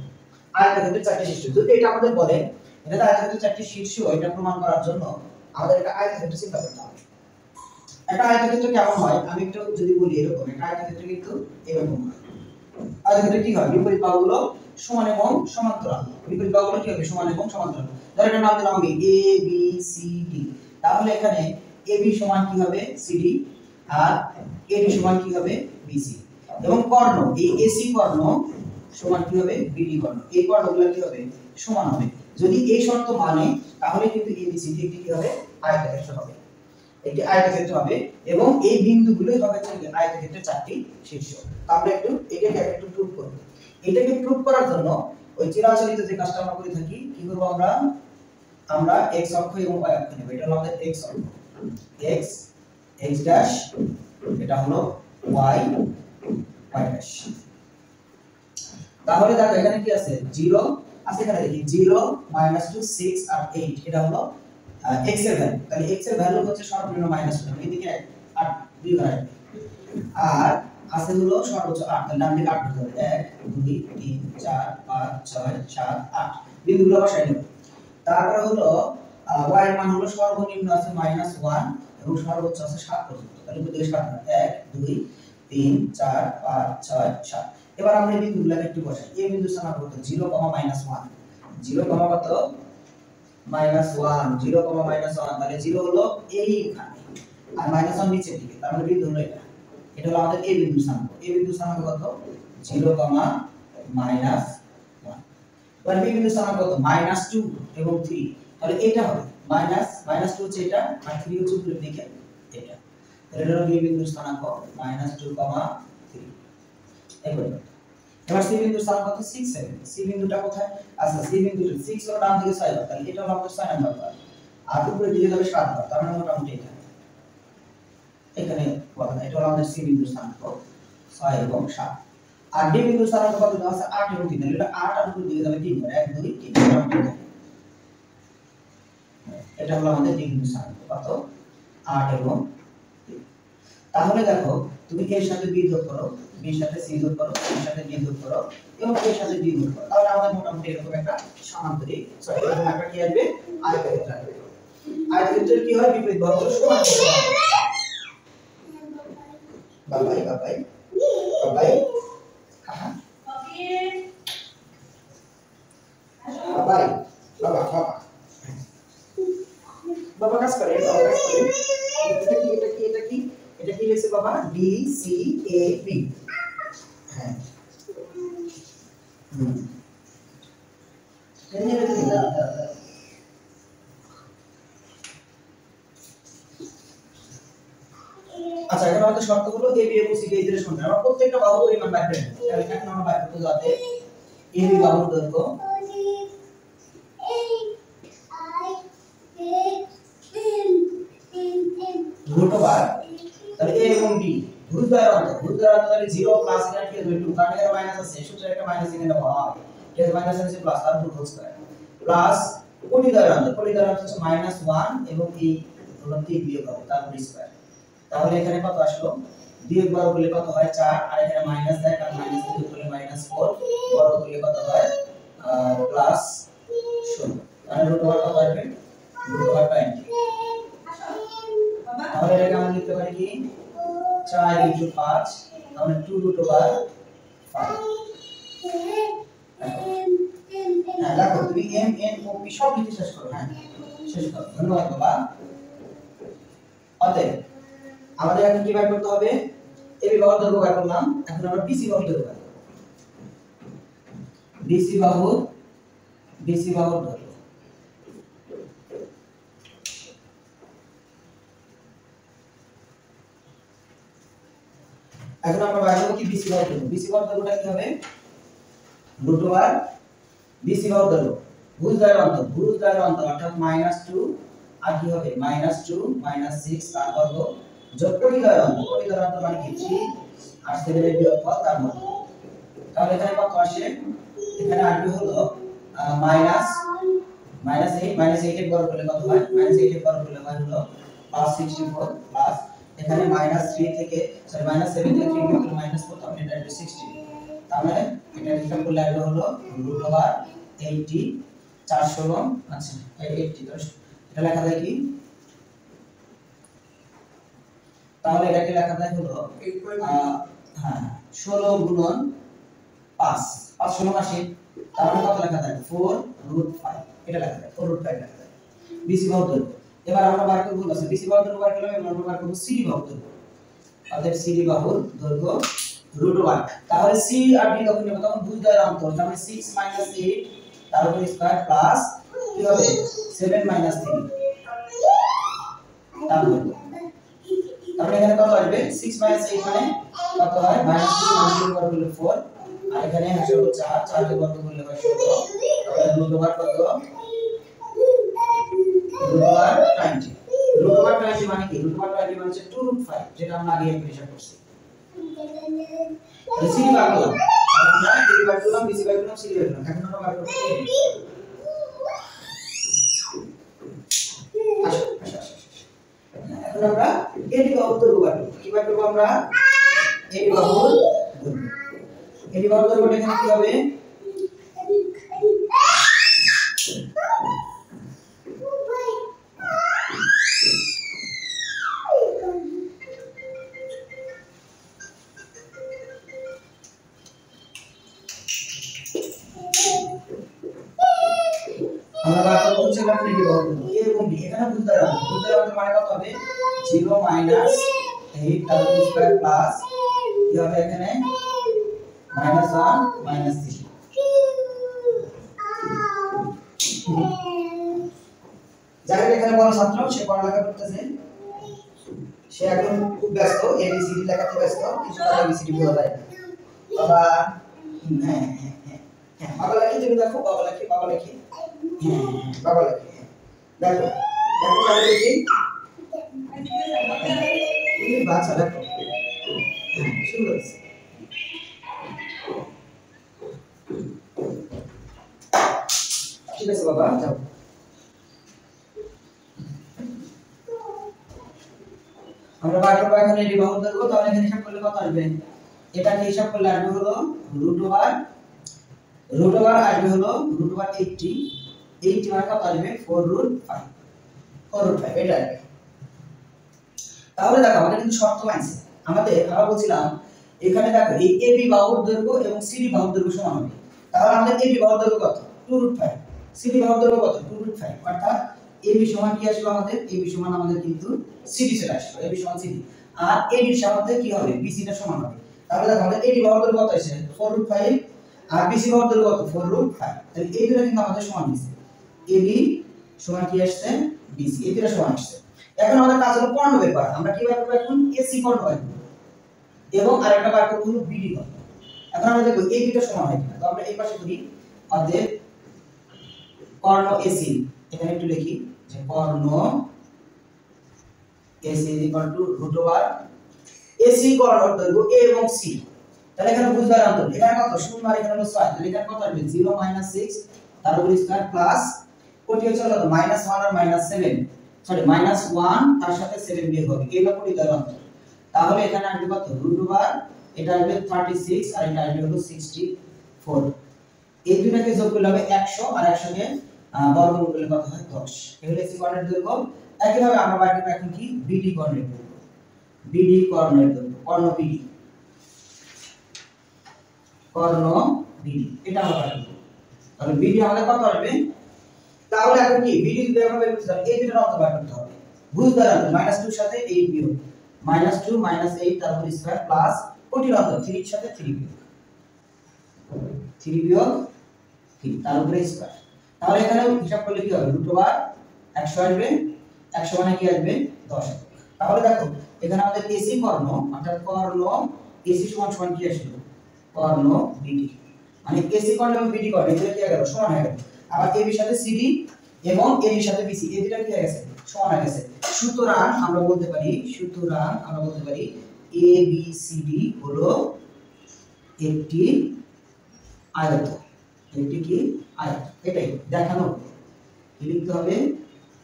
আয়তক্ষেত্রের চারটি শীর্ষ। যদি এটা আমাদের বলে এটা আয়তক্ষেত্রের চারটি শীর্ষ, এটা প্রমাণ করার জন্য আমাদের একটা আয়তক্ষেত্র চিন্তা করতে হবে। একটা আয়তক্ষেত্র কেমন হয় আমি একটু যদি বলি, এরকম একটা আয়তক্ষেত্র কিন্তু এরকম হয়। আয়তক্ষেত্রে কি হয় বিপরীত বাহুগুলো সমান এবং সমান্তরাল, বিপরীত বাহুগুলো কি হবে সমান এবং সমান্তরাল। ধর এটা নাম দিলাম আমি এ বি সি ডি, তাহলে এখানে AB সমান কি হবে CD আর AD সমান কি হবে BC, এবং কর্ণ এই AC কর্ণ সমান কি হবে BD কর্ণ, এই কর্ণগুলো কি হবে সমান হবে। যদি এই শর্ত মানে তাহলে কিন্তু ABCD একটি কি হবে আয়তক্ষেত্র হবে, একটি আয়তক্ষেত্র হবে, এবং এই বিন্দুগুলোই হবে আয়তক্ষেত্রের চারটি শীর্ষ। আমরা একটু এটাকে একটু প্রুফ করব। এটাকে প্রুফ করার জন্য ওই চিরাচরিত যে কাজটা আমরা করে থাকি কি করব আমরা x অক্ষ এবং y অক্ষ নেব। এটা হলো আমাদের x অক্ষ, x ড্যাশ, এটা হলো y ড্যাশ। তাহলে দেখো এখানে কি আছে 0 আছে, এখানে দেখি 0 -2 6 আর 8, এটা হলো x এর ভ্যালু। তাহলে x এর ভ্যালু হচ্ছে সর্বনিম্ন -2, এদিকে 8 2 ঘর আসবে, আর আছে হলো সর্বোচ্চ 8, তাহলে ডান দিকে 8 ধরতে হবে 1 2 3 4 5 6 7 8, বিন্দুগুলো বসাই নেব। তারপরে হলো y এর মান হলো সর্বনিম্ন আছে -1 এবং সর্বোচ্চ আছে 7 পর্যন্ত, তাহলে দুই 7 1 2 3 4 5 6 7। এবার আমরা এই বিন্দুগুলোকে একটু বসাই। এই বিন্দুর স্থানাঙ্ক কত 0, -1 0, কত -1 0, -1, তাহলে 0 হলো এইখানে আর -1 নিচের দিকে, তার মানে বিন্দু হলো এটা, এটা হলো আমাদের এই বিন্দুর স্থানাঙ্ক। এই বিন্দুর স্থানাঙ্ক কত 0, -1, এবার বি বিন্দুর স্থানাঙ্ক কত -2 এবং 3, তাহলে এটা হবে -2 হচ্ছে এটা আর 3 হচ্ছে উপরের দিকে এটা, তাহলে এটা হলো বি বিন্দুর স্থানাঙ্ক -2, 3। এবার সি বিন্দুর স্থানাঙ্ক কত 6 7, সি বিন্দুটা কোথায়, আচ্ছা সি বিন্দুটা 6 হলো ডান দিকে 6 বার, তাহলে এটা হলো আমাদের 6 নাম্বার বার, আর উপরের দিকে যাবে 7 বার, তার মানে মোটামুটি এখানে বলা যায় এটা হলো আমাদের সি বিন্দুর স্থানাঙ্ক 6 এবং 7। আর ডি বিন্দুর স্থানাঙ্ক কত দেওয়া আছে 8 এবং 3, তাহলে এটা 8 আর উপরের দিকে যাবে 3 বার, 1 2 3, এটা হলো আমাদের ডি বিন্দুর স্থানাঙ্ক কত 8 এবং 3। তাহলে দেখো তুমি এর সাথে বি যোগ করো, বি এর সাথে সি যোগ করো, এর সাথে ডি যোগ করো এবং এর সাথে ডি যোগ করো, তাহলে আমাদের মোটামুটি এরকম একটা সমান্তরিক এরকম একটা কি আসবে আয়তক্ষেত্র আসবে। আয়তক্ষেত্রের কি হয় বিপরীত বাহুগুলো সমান হবে। বাবাই বাবাই বাবাই বাবাই বাবা বাবা বাবা কাজ করে, বাবা কাজ করে। এটা কি লিখছে বাবা ডি সি এ বি, হ্যাঁ আচ্ছা এখন আমাদের শর্ত হলো এ বি এবং সি কে এদের সমান, আমরা প্রত্যেকটা বাহুর পরিমাণ বের করে নেব। তাহলে এখন আমরা বের করতে যাতে এ বি বাহুর দৈর্ঘ্য √, তাহলে a এবং b ভুজদ্বয়ের অন্তর তাহলে 0 প্লাস এখানে কি হবে 2, কারণ এখানে মাইনাস আছে, সূত্রে একটা মাইনাস এখানে হয়, ঠিক আছে মাইনাস আছে প্লাস আর হোল স্কয়ার প্লাস কোণিদ্বয়ের অন্তর হচ্ছে -1 এবং এই হলো 3 বিয়োগ হবে তারপর স্কয়ার, তাহলে এখানে কত আসলো বিয়োগ বর্গ করলে কত হয় 4, আর এখানে মাইনাস দেয় কারণ মাইনাস বিয়োগ করলে -4, বর্গ করলে কত হয় প্লাস 16, তাহলে √, কত আসবে রুট ওভার 20। তাহলে এটাকে আমরা লিখতে পারি কি 4 ইনটু 5, তাহলে 2 রুট ওভার 5। হ্যাঁ দেখো তুমি এম এন ও পি সব লিখে শেষ করো। হ্যাঁ শেষ করো, ধন্যবাদ বাবা। অতএব আমাদের এখন কি বের করতে হবে? এবি বাহুর দৈর্ঘ্য বের করলাম, এখন আমরা বিসি বাহুর দৈর্ঘ্য বের করব। বিসি বাহুর দৈর্ঘ্য এখন আমরা বের করব কি বিসি বাহুর দৈর্ঘ্য। বিসি বাহুর দৈর্ঘ্যটা কি হবে? রুট ওভার বিসি বাহুর দৈর্ঘ্য ভুজ দ্বয়ের অন্তর অর্থাৎ -2 আর কি হবে -2 -6 তার বর্গ যোগ কোটি দ্বয়ের অন্তর মানে কি 3 আর 7 এর বিয়োগফল তার বর্গ। তাহলে এখানে কত আসে? এখানে আসবে হলো -8 এর বর্গ করলে কত হয়? -8 এর বর্গ করলে হয় হলো +64 প্লাস এখানে -3 থেকে সরি -7 থেকে 3 বিয়োগ করলে -4, তাহলে এটা আসবে 60। তাহলে এটা হিসাব করলে আসবে হলো √80 416। আচ্ছা 80 তো এটা লেখা যায় কি? তাহলে এটাকে লেখা যায় হলো হ্যাঁ 16 গুণন 5 580, তাহলে কত লেখা যায়? 4√5 এটা লেখা যায় 4√5 লেখা যায় বিসি বাহুর দৈর্ঘ্য। এবার আমরা বার করব আছে বিসি বাহুর দৈর্ঘ্য বার করলাম, এবার আমরা বার করব সিডি বাহুর দৈর্ঘ্য। অর্থাৎ সিডি বাহুর দৈর্ঘ্য √1। তাহলে সি আর ডি যখন নেব তখন ভুজ দ্বয়ের অন্তর, তাহলে 6 - 8 তার উপর স্কয়ার প্লাস কি হবে 7 - 3 তার দৈর্ঘ্য। তাহলে এখানে কত আসবে? 6 - 8 মানে কত হয়? -2 বর্গ করলে 4 আর এখানে আসবে 4 4 কে বর্গ করলে হয় 16। তাহলে √, কত? √20 √20 মানে কি? √20 মানে হচ্ছে 2√5, যেটা আমরা আগে হিসাব করছি। তাহলে সিডি বার করলাম, আমরা এডি বার করলাম, বিসি বার করলাম, সিডি বার করলাম। এখন আমরা বার করব এখন আমরা এডি বাহুর দৈর্ঘ্য বার করব। কি বার করব আমরা? এডি বাহুর দৈর্ঘ্য। এডি বাহুর দৈর্ঘ্যটা এখানে কি হবে? আমরা বার করব হচ্ছে এডি বাহুর দৈর্ঘ্য। এরকম কি এখানে ভুজ দ্বয়ের অন্তর মানে কত হবে? 0 - 8 তার উপর স্কয়ার প্লাস কি হবে এখানে -1 - 3। যারা এখানে বড় ছাত্র সে পড়ালেখা করতেছে, সে এখন খুব ব্যস্ত, এবিসিডি লেখাতে ব্যস্ত, কিন্তু তার এবিসিডি বোঝা যায় না। বাবা হ্যাঁ হ্যাঁ হ্যাঁ হ্যাঁ বাবা লেখি, তুমি দেখো বাবা লেখি হ্যাঁ বাবা লেখি দেখো দেখো তাহলে দেখি তুমি বাচ্চা দেখো সুন্দর আছে। ঠিক আছে বাবা যাও। আমরা বার করব এখন এডি বাহুর দৈর্ঘ্য। তাহলে এখানে হিসাব করলে কত আসবে? এটাকে হিসাব করলে আসবে হলো √ওভার আসবে হলো √80 মানে কত আসবে? 4√5 এটা আসবে। তাহলে দেখো আমাদের কিন্তু শর্ত মানছে। আমরা বলছিলাম এখানে দেখো এই এবি বাহুর দৈর্ঘ্য এবং সিডি বাহুর দৈর্ঘ্য সমান হবে। তাহলে আমাদের এবি বাহুর দৈর্ঘ্য কত? 2√5, সিডি বাহুর দৈর্ঘ্য কত? 2√5, অর্থাৎ এবি সমান কি আসবে আমাদের? এবি সমান আমাদের কিন্তু সিডি চলে আসবে, এবি সমান সিডি। আর এডির সাথে কি হবে? বিসি টা সমান হবে। তাহলে দেখো আমাদের এবি বাহুর দৈর্ঘ্য কত আসছে? 4√5 আর বিসি বাহুর দৈর্ঘ্য কত? 4√5। তাহলে এই দুটো কিন্তু আমাদের সমান হইছে। এবি সমান কি আসছে? বিসি, এই দুটো সমান আসছে। এখন আমাদের কাজ হলো কর্ণ বের করা। আমরা কি বের করব এখন? এসি কর্ণ বের করব এবং আরেকটা বার করব হলো বিডি কর্ণ। এখন আমরা দেখব এই দুটো সমান হয় কিনা। তো আমরা এই পাশে করি অতএব কর্ণ এসি, এখানে একটু লিখি যে কর্ণ এসি √ওভার এসি কর্ণর দৈর্ঘ্য এ এবং সি। তাহলে এখানে বুঝবার অন্তর এখানে কত? 0 আর এখানে হলো 6, তাহলে এখানে কত আসবে? 0 - 6 তার উপর স্কয়ার প্লাস কোটি হচ্ছে কত? -1 আর -7 সরি -1 তার সাথে 7 বিয়োগ হবে, এই হলো কোটি দ্বয়ের অন্তর। তাহলে এখানে আসবে কত? √ওভার এটা আসবে 36 আর এটা আসবে হলো 64। এই দুটাকে যোগ করলে হবে 100 আর 100 কে বর্গমূল করলে কত হয় 10। এগুলো এসি কোঅর্ডিনেট দৈর্ঘ্য। একইভাবে আমরা বাইর করব এখন কি বিডি কোঅর্ডিনেট দৈর্ঘ্য। বিডি কোঅর্ডিনেট দৈর্ঘ্য কর্ণ বিডি, কর্ণ বিডি এটা আমরা বাইর করব। তাহলে বিডি আমাদের কত আসবে? তাহলে এখন কি বিডি যদি আমরা বের করতে চাই এই দুটোর অঙ্ক বাইর করতে হবে। ভুজ দ্বারা -2 এর সাথে 8 বিয়োগ, -2 -8 তারপর স্কয়ার প্লাস কোটির অন্তর 3 এর সাথে 3 বিয়োগ, 3 বিয়োগ 3 তার উপরে স্কয়ার। তাহলে এখানে হিসাব করলে কি হবে? √100 আসবে, 100 মানে কি আসবে 10। তাহলে দেখো এখানে আমাদের এসি কর্ণ অর্থাৎ কর্ণ এসি সমান কি আসলো? কর্ণ বিডি, মানে এসি কর্ণ এবং বিডি কর্ণ এটা কি হয়ে গেল? সমান হয়ে গেল। আবার এবি সাথে সিডি এবং এর সাথে বিসি এই দুটো কি হয়ে গেছে? সমান হয়ে গেছে। সুতরাং আমরা বলতে পারি এ বি সি ডি হলো একটি আয়ত। একটি কি আয়ত? এটাই দেখানো, লিখতে হবে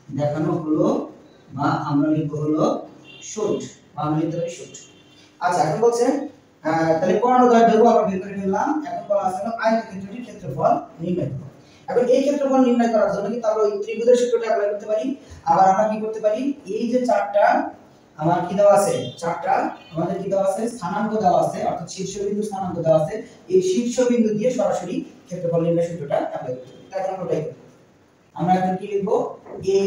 দেখানো হলো, বা আমরা লিখব হলো শুট, বা আমরা লিখতে পারি শুট। আচ্ছা এখন বলছে তাহলে কর্ণদ্বয়ের দৈর্ঘ্য আমরা বের করে ফেললাম। এখন বলা আছে হলো আয়তক্ষেত্রটির ক্ষেত্রফল নির্ণয় করো। এখন এই ক্ষেত্রফল নির্ণয় করার জন্য কিন্তু আমরা ওই ত্রিভুজের সূত্রটা অ্যাপ্লাই করতে পারি। আবার আমরা কি করতে পারি? এই যে চারটা আমার কি দেওয়া আছে? চারটা আমাদের কি দেওয়া আছে? স্থানাঙ্ক দেওয়া আছে, অর্থাৎ শীর্ষবিন্দু স্থানাঙ্ক দেওয়া আছে। এই শীর্ষবিন্দু দিয়ে সরাসরি ক্ষেত্রফল নির্ণয় সূত্রটা অ্যাপ্লাই করতে পারি। এখন আমরা ওটাই করব। আমরা এখন কি লিখব? এ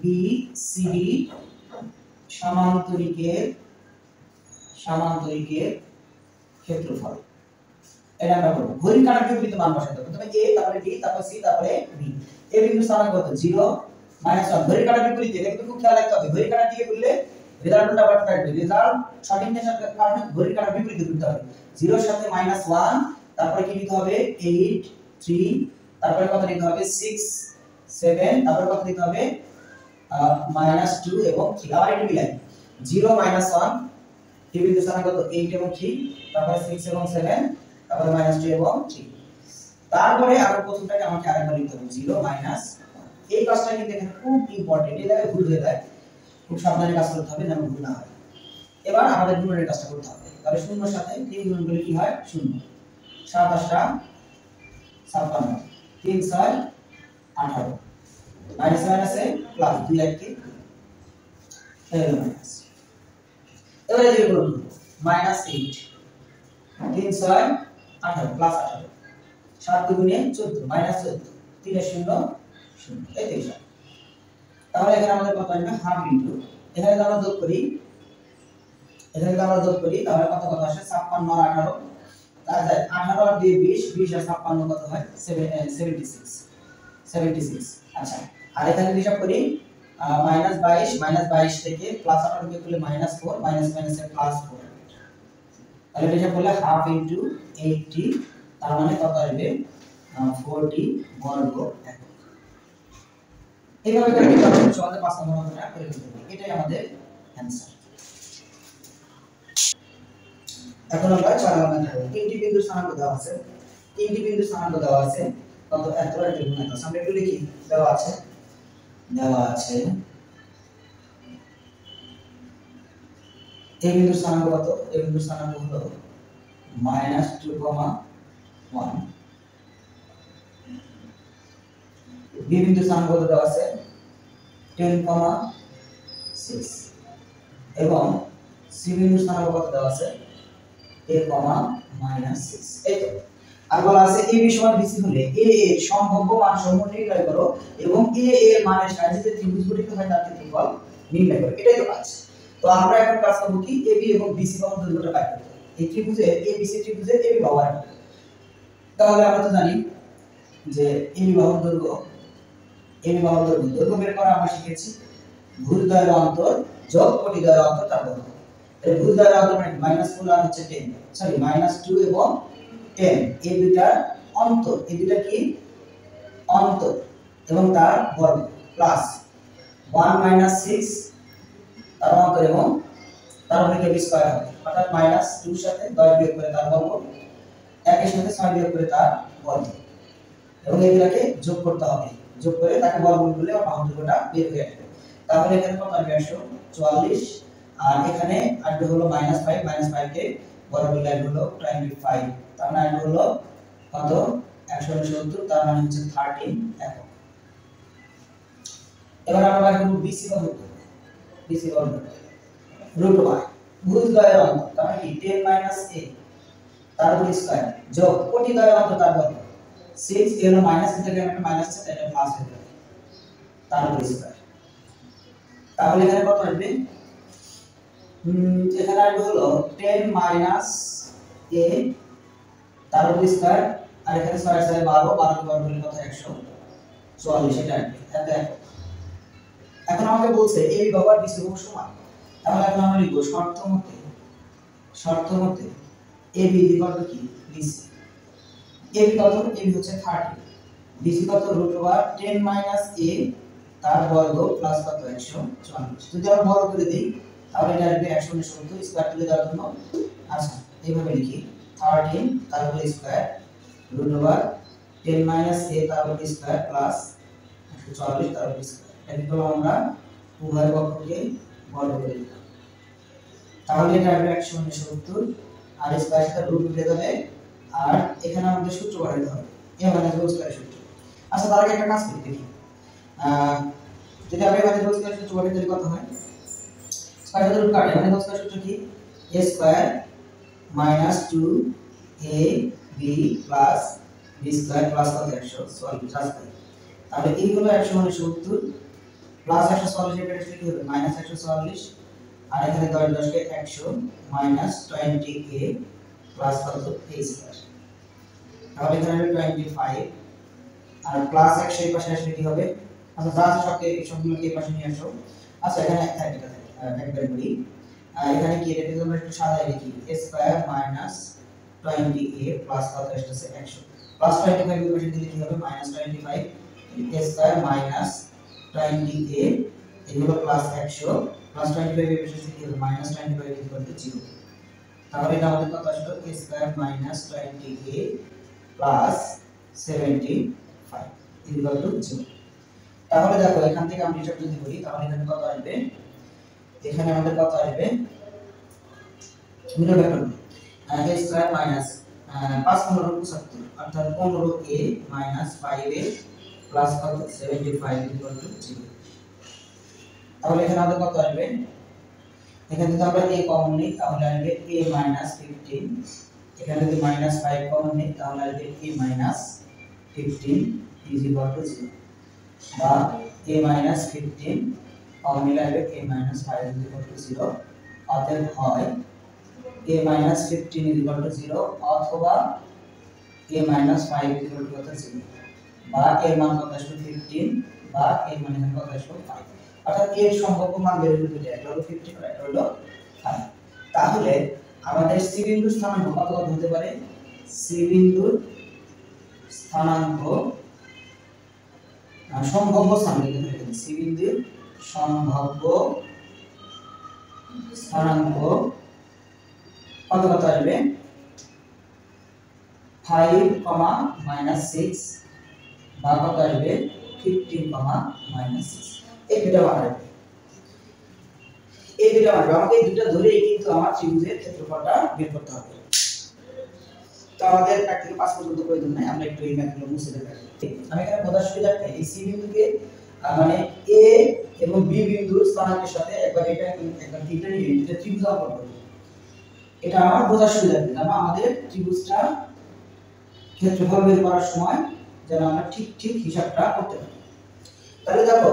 বি সি ডি সমান্তরিকের ক্ষেত্রফল। এটা আমরা করব। ঘড়ির কাঁটার বিপরীতে মান বসাতে হবে। প্রথমে a তারপরে b তারপরে c তারপরে b। a বিন্দু স্থানাঙ্ক কত? 0 -1। ঘড়ির কাঁটার বিপরীতে এটা কিন্তু খুব খেয়াল রাখতে হবে। ঘড়ির কাঁটার দিকে করলে রেজাল্টটা আবার থাকবে। রেজাল্ট সঠিকনেসের কারণে ঘড়ির কাঁটার বিপরীতে করতে হবে। 0 এর সাথে -1, তারপরে কি লিখতে হবে? 8 3, তারপরে কত লিখতে হবে? 6 7, তারপরে কত লিখতে হবে? -2 এবং 3। আবার একটু মিলাই। 0 -1 এই বিন্দু স্থানাঙ্ক কত? 8 এবং 3, তারপরে 6 এবং 7, তারপরে -2 এবং 3। তারপরে আবার প্রথমটাকে আমাকে আরেকবার লিখতে হবে 0 - এই কাজটা কিন্তু এখানে খুব ইম্পর্টেন্ট। এই জায়গায় ভুল হয়ে যায়, খুব সাবধানে কাজ করতে হবে যেন ভুল না হয়। এবার আমাদের গুণনের কাজটা করতে হবে। তাহলে 0 এর সাথে 3 গুণ করলে কি হয়? 0 7 8 56 3 6 18 মাইনাস মাইনাসে প্লাস 2 1 কে মাইনাস। এবারে যে করব -8 3 6 18 প্লাস 18 7 দুগুণে 14 -14 3 এর 0 0 এই 23। তাহলে এখানে আমাদের কত আসবে? হাফ ইনটু এখানে আমরা যোগ করি, তাহলে কত আসে? 56 আর 18, তাহলে 18 আর 2 20, 20 আর 56 কত হয়? 76। আচ্ছা আর এখানে হিসাব করি -22 থেকে প্লাস 18 কে করলে -4, মাইনাস মাইনাসে প্লাস 4। তাহলে এটা হিসাব করলে হাফ ইনটু 80, তার মানে কত আসবে? 40 বর্গ একক। এইভাবে করে আমরা সহজে 5 নম্বর অঙ্কটা করে ফেলতে পারি। এটাই আমাদের অ্যানসার। এখন আমরা 4 নম্বর দেখব। তিনটি বিন্দু স্থানাঙ্ক দেওয়া আছে। কত? এত আর গুণ এত। আমরা একটু লিখি। দেওয়া আছে এই বিন্দুর স্থানাঙ্ক কত? এই বিন্দুর স্থানাঙ্ক হলো -2,1। বি বিন্দুর স্থানাঙ্ক কত দেওয়া আছে? 10,6 এবং সি বিন্দুর স্থানাঙ্ক কত দেওয়া আছে? a, -6। এই তো। আর বলা আছে a b = bc হলে a এর সম্ভাব্য মান সমূহ নির্ণয় করো এবং a এর মানের সাহায্যে যে ত্রিভুজ গঠিত হয় তার ক্ষেত্রফল নির্ণয় করো। এটাই তো কাজ। তো আমরা এখন কাজ করব কি? ab এবং bc বাহুর দৈর্ঘ্যটা বের করতে হবে। এই ত্রিভুজে abc ত্রিভুজে ab বাহু আর। তাহলে আমরা তো জানি যে ab বাহুর দৈর্ঘ্য বের করা আমরা শিখেছি ভুজদ্বয়ের অন্তর যোগ কোটিদ্বয়ের অন্তর তার দৈর্ঘ্য। এই ভুজদ্বয়ের অন্তর মানে -4 আর হচ্ছে 10, সরি -2 এবং 10 এই দুইটার অন্তর, এই দুইটা কি অন্তর এবং তার বর্গ প্লাস 1 - 6 তার অন্তর এবং তার উপরে b স্কয়ার হবে, অর্থাৎ -2 এর সাথে 10 বিয়োগ করে তার বর্গ, 1 এর সাথে 6 বিয়োগ করে তার বর্গ এবং এই দুটাকে যোগ করতে হবে। যোগ করে তাকে বর্গমূল করলে আমার বাহুর দৈর্ঘ্যটা বের হয়ে আসবে। তাহলে এখানে কত আসবে? 144 আর এখানে আসবে হলো -5 কে বর্গ করলে আসবে হলো 25, তার মানে আসবে হলো কত? 170, তার মানে হচ্ছে 13 একক। এবার আমরা বাইর করব BC কত হতো BC কত রুট ওভার ভুজ দ্বয়ের অন্তর তার মানে কি 10 মাইনাস a তার উপর স্কয়ার যোগ কোটি দ্বয়ের অন্তর তার বর্গ 6 এর মাইনাস থেকে একটা মাইনাস আছে এটা প্লাস হয়ে যাবে তার উপর স্কয়ার তাহলে এখানে কত আসবে এখানে আসবে হলো 10 মাইনাস a তার উপর স্কয়ার আর এখানে 6 আছে 12 12 কে বর্গ করলে কত 144 এটা আসবে এখন আমাকে বলছে a বরাবর BC এর সমান তাহলে এখন আমরা লিখব শর্ত মতে AB ইকুয়াল টু কি BC AB কত AB হচ্ছে 30 BC কত √10 মাইনাস a তার বর্গ প্লাস কত 144 যদি আমরা বর্গ করে দেই তাহলে এটা আসবে 170 স্কয়ার তুলে দেওয়ার জন্য আচ্ছা এইভাবে লিখি 13 তার উপর স্কয়ার √10 মাইনাস a তার উপর স্কয়ার প্লাস 144 তার উপর স্কয়ার এটা হলো আমরা উভয় পক্ষকে বর্গ করে দিলাম তাহলে এটা আসবে 170 আর স্কয়ার সাথে রুট মিলে যাবে আর এখানে আমাদের সূত্র বসাতে হবে a মানে রোল স্কয়ার সূত্র আচ্ছা তার আগে একটা কাজ করি দেখি যদি আমরা মানে রোল স্কয়ার সূত্র বসাই তাহলে কত হয় স্কয়ার সাথে রুট কাটে মানে রোল স্কয়ার সূত্র কি a square minus 2ab plus b square plus কত 140 আসবে তাহলে এই হলো 170 প্লাস 140 এর পেটে কি হবে মাইনাস 140 আর এখানে 10 কে 100 মাইনাস 20a প্লাস কত a স্কয়ার তাহলে এখানে হবে 25 আর প্লাস 100 এর পাশে আসলে কি হবে আচ্ছা যা আছে সবগুলোকে এই পাশে নিয়ে আসো আচ্ছা এখানে একবার করি এখানে কি এটা আমরা একটু সাজায় লিখি a square minus 20a plus কত আসছে 100 প্লাস 25 এর পাশে দিলে কি হবে minus 25 a square minus 20a এগুলো প্লাস 100 প্লাস 25 এর পাশে কি হবে মাইনাস 25 ইকুয়াল টু 0 তাহলে এটা আমাদের কত আসলো a square minus 20a plus 75 equal to 0 তাহলে দেখো এখান থেকে আমরা হিসাব যদি করি তাহলে এখানে কত আসবে এখানে আমাদের কত আসবে middle vector a square minus 5 15 75 অর্থাৎ 15a মাইনাস 5a প্লাস কত 75 ইকুয়াল টু 0 তাহলে এখানে আমাদের কত আসবে এখানে যদি আমরা a কমন নিই তাহলে আসবে a মাইনাস 15 এখানে যদি মাইনাস 5 কমন নিই তাহলে আসবে a minus 15 is equal to 0 বা a মাইনাস 15 কমন নিলে আসবে a minus 5 is equal to 0 অতএব হয় a minus 15 is equal to 0 অথবা a minus 5 is equal to 0 বা এর মান কত আসবে 15 বা এর মান এখানে কত আসবে 5 অর্থাৎ এর সম্ভাব্য মান বের হলো দুটো একটা হলো 15 আর একটা হলো 5 তাহলে আমাদের সি বিন্দুর স্থানাঙ্ক কত কত হতে পারে সি বিন্দুর স্থানাঙ্ক সম্ভাব্য স্থানাঙ্ক এখানে সি বিন্দুর সম্ভাব্য স্থানাঙ্ক কত কত আসবে 5, -6 বা কত আসবে 15, -6 এই দুটো মান আসবে আমাকে এই দুটো ধরেই কিন্তু আমার ত্রিভুজের ক্ষেত্রফলটা বের করতে হবে তো আমাদের 1 থেকে 5 পর্যন্ত প্রয়োজন নাই আমরা একটু এই ম্যাথগুলো মুছে দেব আমি এখানে বোঝার সুবিধার্থে এই সি বিন্দুকে মানে a এবং b বিন্দুর স্থানাঙ্কের সাথে একবার এটা একবার থিটা নিয়ে এটা ত্রিভুজ অঙ্কন করব এটা আমার বোঝার সুবিধার্থে যেন আমাদের ত্রিভুজটা ক্ষেত্রফল বের করার সময় যেন আমরা ঠিক হিসাবটা করতে পারি তাহলে দেখো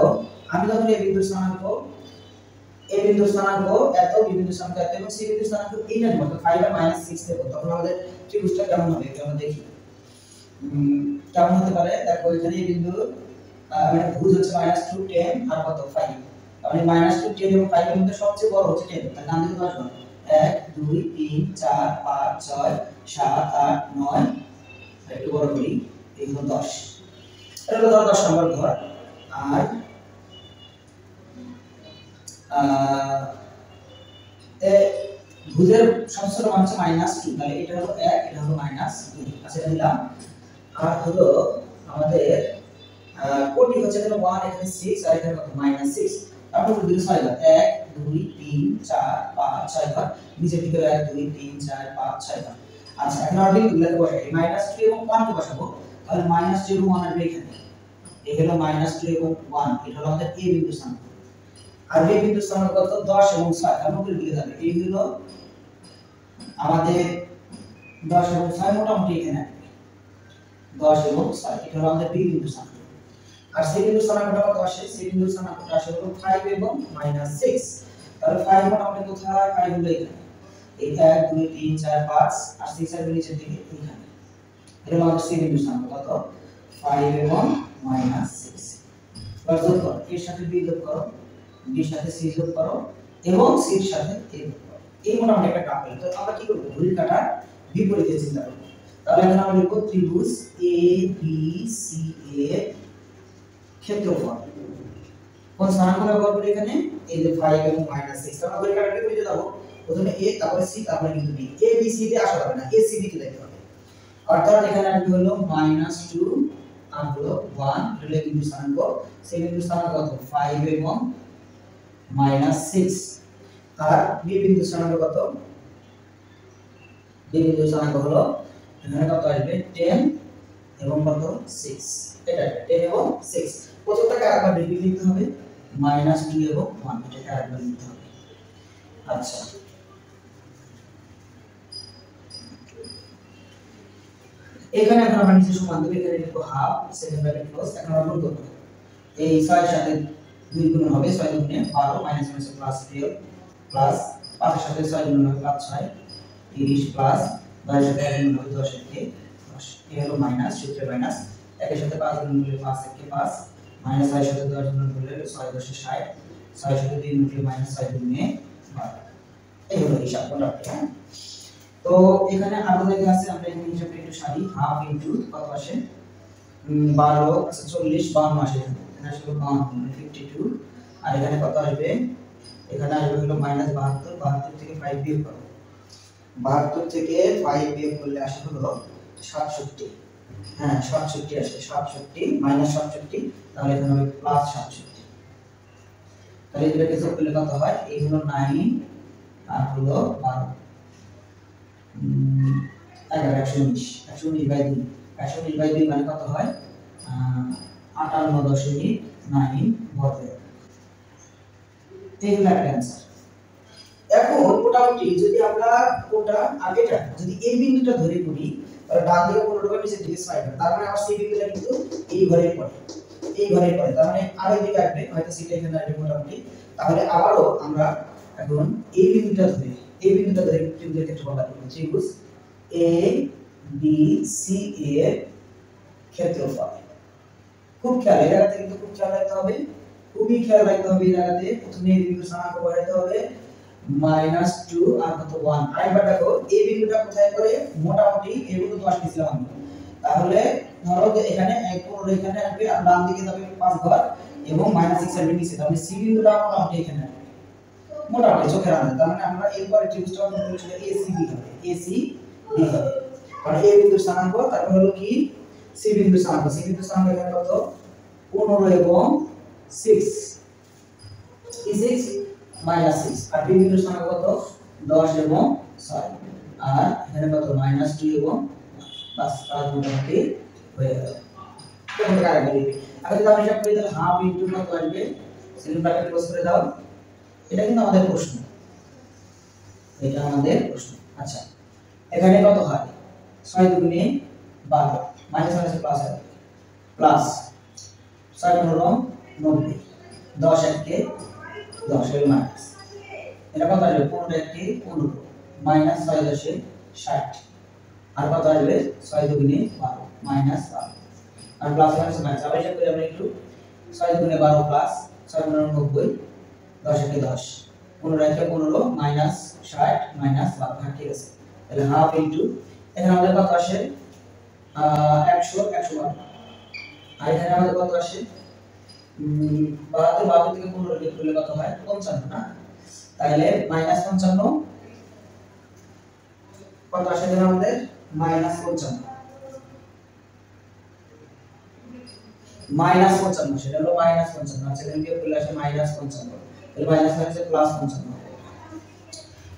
আমি যখন এই বিন্দুর স্থানাঙ্ক a বিন্দুর স্থানাঙ্ক এত b বিন্দুর স্থানাঙ্ক এত এবং c বিন্দুর স্থানাঙ্ক এইটা নেব তো 5 আর -6 দেব তখন আমাদের ত্রিভুজটা কেমন হবে এটা আমরা দেখি কেমন হতে পারে দেখো এখানে এই বিন্দু মানে ভুজ হচ্ছে -2 10 আর কত 5 তাহলে -2 10 এবং 5 এর মধ্যে সবচেয়ে বড় হচ্ছে 10 তাহলে নাম দিতে পারবো 1 2 3 4 5 6 7 8 9 একটু বড় করি এই হলো 10 এটা হলো 10 নম্বর ঘর আর ভুজের সবচেয়ে মান হচ্ছে -2 তাহলে এটা হলো 1 এটা হলো -2 আচ্ছা নিলাম আর হলো আমাদের কোটি হচ্ছে এখানে 1 এখানে 6 আর এখানে কত -6 তারপর দুই 6 বার 1 2 3 4 5 6 বার নিচে দিকে 1 2 3 4 5 6 বার আচ্ছা এখন আমরা বিন্দুগুলোকে বসাই -2 এবং 1 কে বসাবো তাহলে -2 এবং 1 আসবে এখানে এই হলো -2 এবং 1, এটা হলো আমাদের a বিন্দু স্থানাঙ্ক। আর b বিন্দু স্থানাঙ্ক কত 10 এবং 6, তার উপরে দিকে যাবে। এই হলো আমাদের 10 এবং 6 মোটামুটি এখানে 10 এবং 6, এটা হলো আমাদের b বিন্দু স্থানাঙ্ক। আর c বিন্দু স্থানাঙ্কটা কত আসে? c বিন্দু স্থানাঙ্কটা আসে হলো 5 এবং -6। তাহলে 5 মোটামুটি কোথায়? 5 হলো এখানে। এই 1 2 3 4 5 আর 6 এর নিচের দিকে এখানে। এটা হলো আমাদের c বিন্দু স্থানাঙ্ক কত? 5 এবং -6। এবার যোগ করো, এর সাথে b যোগ করো, b এর সাথে c যোগ করো এবং c এর সাথে a যোগ করো। এই মোটামুটি একটা গ্রাফ পেলে। তো আমরা কি করব? ঘড়ির কাঁটার বিপরীতে চিন্তা করব। তাহলে এখানে আমরা লিখব ত্রিভুজ a b c এর ক্ষেত্রফল। কোন স্থানাঙ্ক ব্যবহার করে এখানে? এই যে 5 এবং -6। তাহলে ঘড়ির কাঁটার বিপরীতে যাব। প্রথমে a, তারপরে c, তারপরে কিন্তু b। a b c তে আসা যাবে না, a c b তে যেতে হবে। অর্থাৎ এখানে আসবে হলো -2 আর হলো 1, এটা বিন্দু স্থানাঙ্ক। সেই বিন্দু স্থানাঙ্ক কত? 5 এবং -6। আর b বিন্দু স্থানাঙ্ক কত? b বিন্দু স্থানাঙ্ক হলো এখানে কত আসবে? 10 এবং কত? 6। এটা 10 এবং 6। প্রথমটাকে আরেকবার লিখতে হবে, -2 এবং 1, এটাকে আরেকবার লিখতে হবে। আচ্ছা, এখানে এখন আমরা নিচে সমান দেব, এখানে লিখব হাফ, সেকেন্ড ব্র্যাকেট ক্লোজ। এখন আমরা গুণ করব। এই 6 এর সাথে 2 গুণ হবে, 6 দুগুণে 12 মাইনাস মাইনাস প্লাস 12 প্লাস 5 এর সাথে 6 গুণ হবে 5 6 30 প্লাস 10 এর সাথে 1 গুণ হবে 10 এর কে 10। এই হলো মাইনাস, সূত্রে মাইনাস। 1 এর সাথে 5 গুণ করলে 5 এর কে 5 মাইনাস 6 এর সাথে 10 গুণ করলে 6 10 এ 60, 6 এর সাথে 2 গুণ করলে মাইনাস 6 দুগুণে 12। এই হলো হিসাব মোটামুটি। হ্যাঁ, তো এখানে আরো জায়গা আছে, আমরা এখানে হিসাবটা একটু সারি। হাফ ইনটু কত আসে? 12, আচ্ছা 40 52 আসে। এখানে আসলে 52 52। আর এখানে কত আসবে? এখানে আসবে হলো -72, 72 থেকে 5 বিয়োগ করো। 72 থেকে 5 বিয়োগ করলে আসে হলো 67। হ্যাঁ 67 আসে, 67 -67, তাহলে এখানে হবে +67। তাহলে এটাকে যোগ করলে কত হয়? এই হলো 9 আর হলো 12, 119 বাই 2, 119 বাই 2 মানে কত হয়? 58.9 বর্গ। এই হলো একটা অ্যানসার। এখন মোটামুটি যদি আমরা কোনটা আগেটা যদি এই বিন্দুটা ধরে করি, তাহলে ডান দিকে 15 টাকা, নিচের দিকে 6 টাকা। তার মানে আমার সি বিন্দুটা কিন্তু এই ঘরের পড়ে, এই ঘরের পড়ে। তার মানে আরেক দিকে আসবে, হয়তো সিটা এখানে আসবে মোটামুটি। তাহলে আবারও আমরা এখন এই বিন্দুটা ধরে ত্রিভুজের ক্ষেত্রফল বের করব। ত্রিভুজ এ বি সি এর ক্ষেত্রফল। খুব খেয়াল, এই জায়গাতে কিন্তু খুব খেয়াল রাখতে হবে, খুবই খেয়াল রাখতে হবে। এই জায়গাতে প্রথমে এই বিন্দু স্থানাঙ্ক বসাতে হবে -2 আর কত 1। আরেকবার দেখো এই বিন্দুটা কোথায় পড়ে? মোটামুটি এই বিন্দু 10 নিছিলাম আমরা। তাহলে ধরো যে এখানে 15 এখানে আসবে, আর ডান দিকে যাবে 5 ঘর এবং -6 আসবে নিচে। তাহলে সি বিন্দুটা মোটামুটি এখানে আসবে, মোটামুটি চোখের আন্দাজ। তার মানে আমরা এরপরে ত্রিভুজটা অঙ্কন করেছিল এসিবি হবে, এসিবি হবে। কারণ এই বিন্দুর স্থানাঙ্ক, তারপর হলো কি সি বিন্দুর স্থানাঙ্ক। সি বিন্দুর স্থানাঙ্ক এখানে কত? 15 এবং 6, কি 6 -6। আর বি বিন্দুর স্থানাঙ্ক কত? 10 এবং 6। আর এখানে কত? -2 এবং বাস, কাজ মোটামুটি হয়ে গেল। কোন কাজ করবে? আগে যদি আমরা হিসাব করি তাহলে হাফ ইনটু কত আসবে? সেকেন্ড ব্র্যাকেট ক্লোজ করে দাও। এটা কিন্তু আমাদের প্রশ্ন, এটা আমাদের প্রশ্ন। আচ্ছা, এখানে কত হয়? 6 দুগুণে 12 মাইনাস মাইনাস প্লাস হবে, প্লাস 6 15 90, 10 একে 10 এর মাইনাস। এটা কত আসবে? 15 একে 15 মাইনাস 6 10 60। আর কত আসবে? 6 দুগুণে 12 মাইনাস 12। আর প্লাস মাইনাস মাইনাস আবার হিসাব করি আমরা একটু। 6 দুগুণে 12 প্লাস 6 15 90, 10 একে 10, 15 একে 15 মাইনাস 60 মাইনাস 12। হ্যাঁ ঠিক আছে। তাহলে হাফ ইনটু এখানে আমাদের কত আসে? 100 112। আর এখানে আমাদের কত আসে? 72 থেকে 15 বিয়োগ করলে কত হয়? 55 না? তাহলে -55 কত আসে এখানে আমাদের? -55, -55 সেটা হলো -55। আচ্ছা এখানে বিয়োগ করলে আসে -55, তাহলে মাইনাস মাইনাসে প্লাস 55।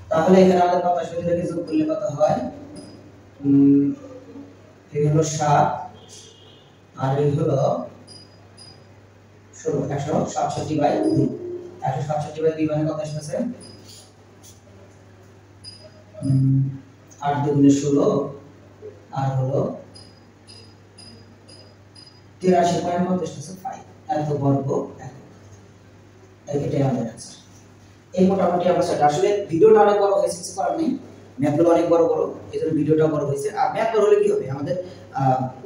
তাহলে এখানে আমাদের কত আসবে? এটাকে যোগ করলে কত হয়? এই হলো 7 আর এই হলো 16 167 বাই 2 167 বাই 2 মানে কত আসছে 8 দুগুণে 16 আর হলো 83 পয়েন্ট কত আসছে 5 এত বর্গ এটাই আমাদের आंसर এই মোটামুটি আমরা সেটা আসলে ভিডিওটা অনেক বড় হয়েছে কিছু করার নেই ম্যাথগুলো অনেক বড় বড় এজন্য ভিডিওটা বড় হয়েছে আর ম্যাথ বড় হলে কি হবে আমাদের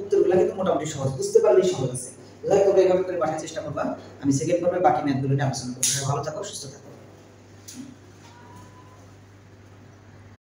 উত্তরগুলো কিন্তু মোটামুটি সহজ বুঝতে পারলেই সহজ আছে লাইক তোমরা এইভাবে করে বাসায় চেষ্টা করবা আমি সেকেন্ড পর্বে বাকি ম্যাথগুলো নিয়ে আলোচনা করব ভালো থাকো সুস্থ থাকো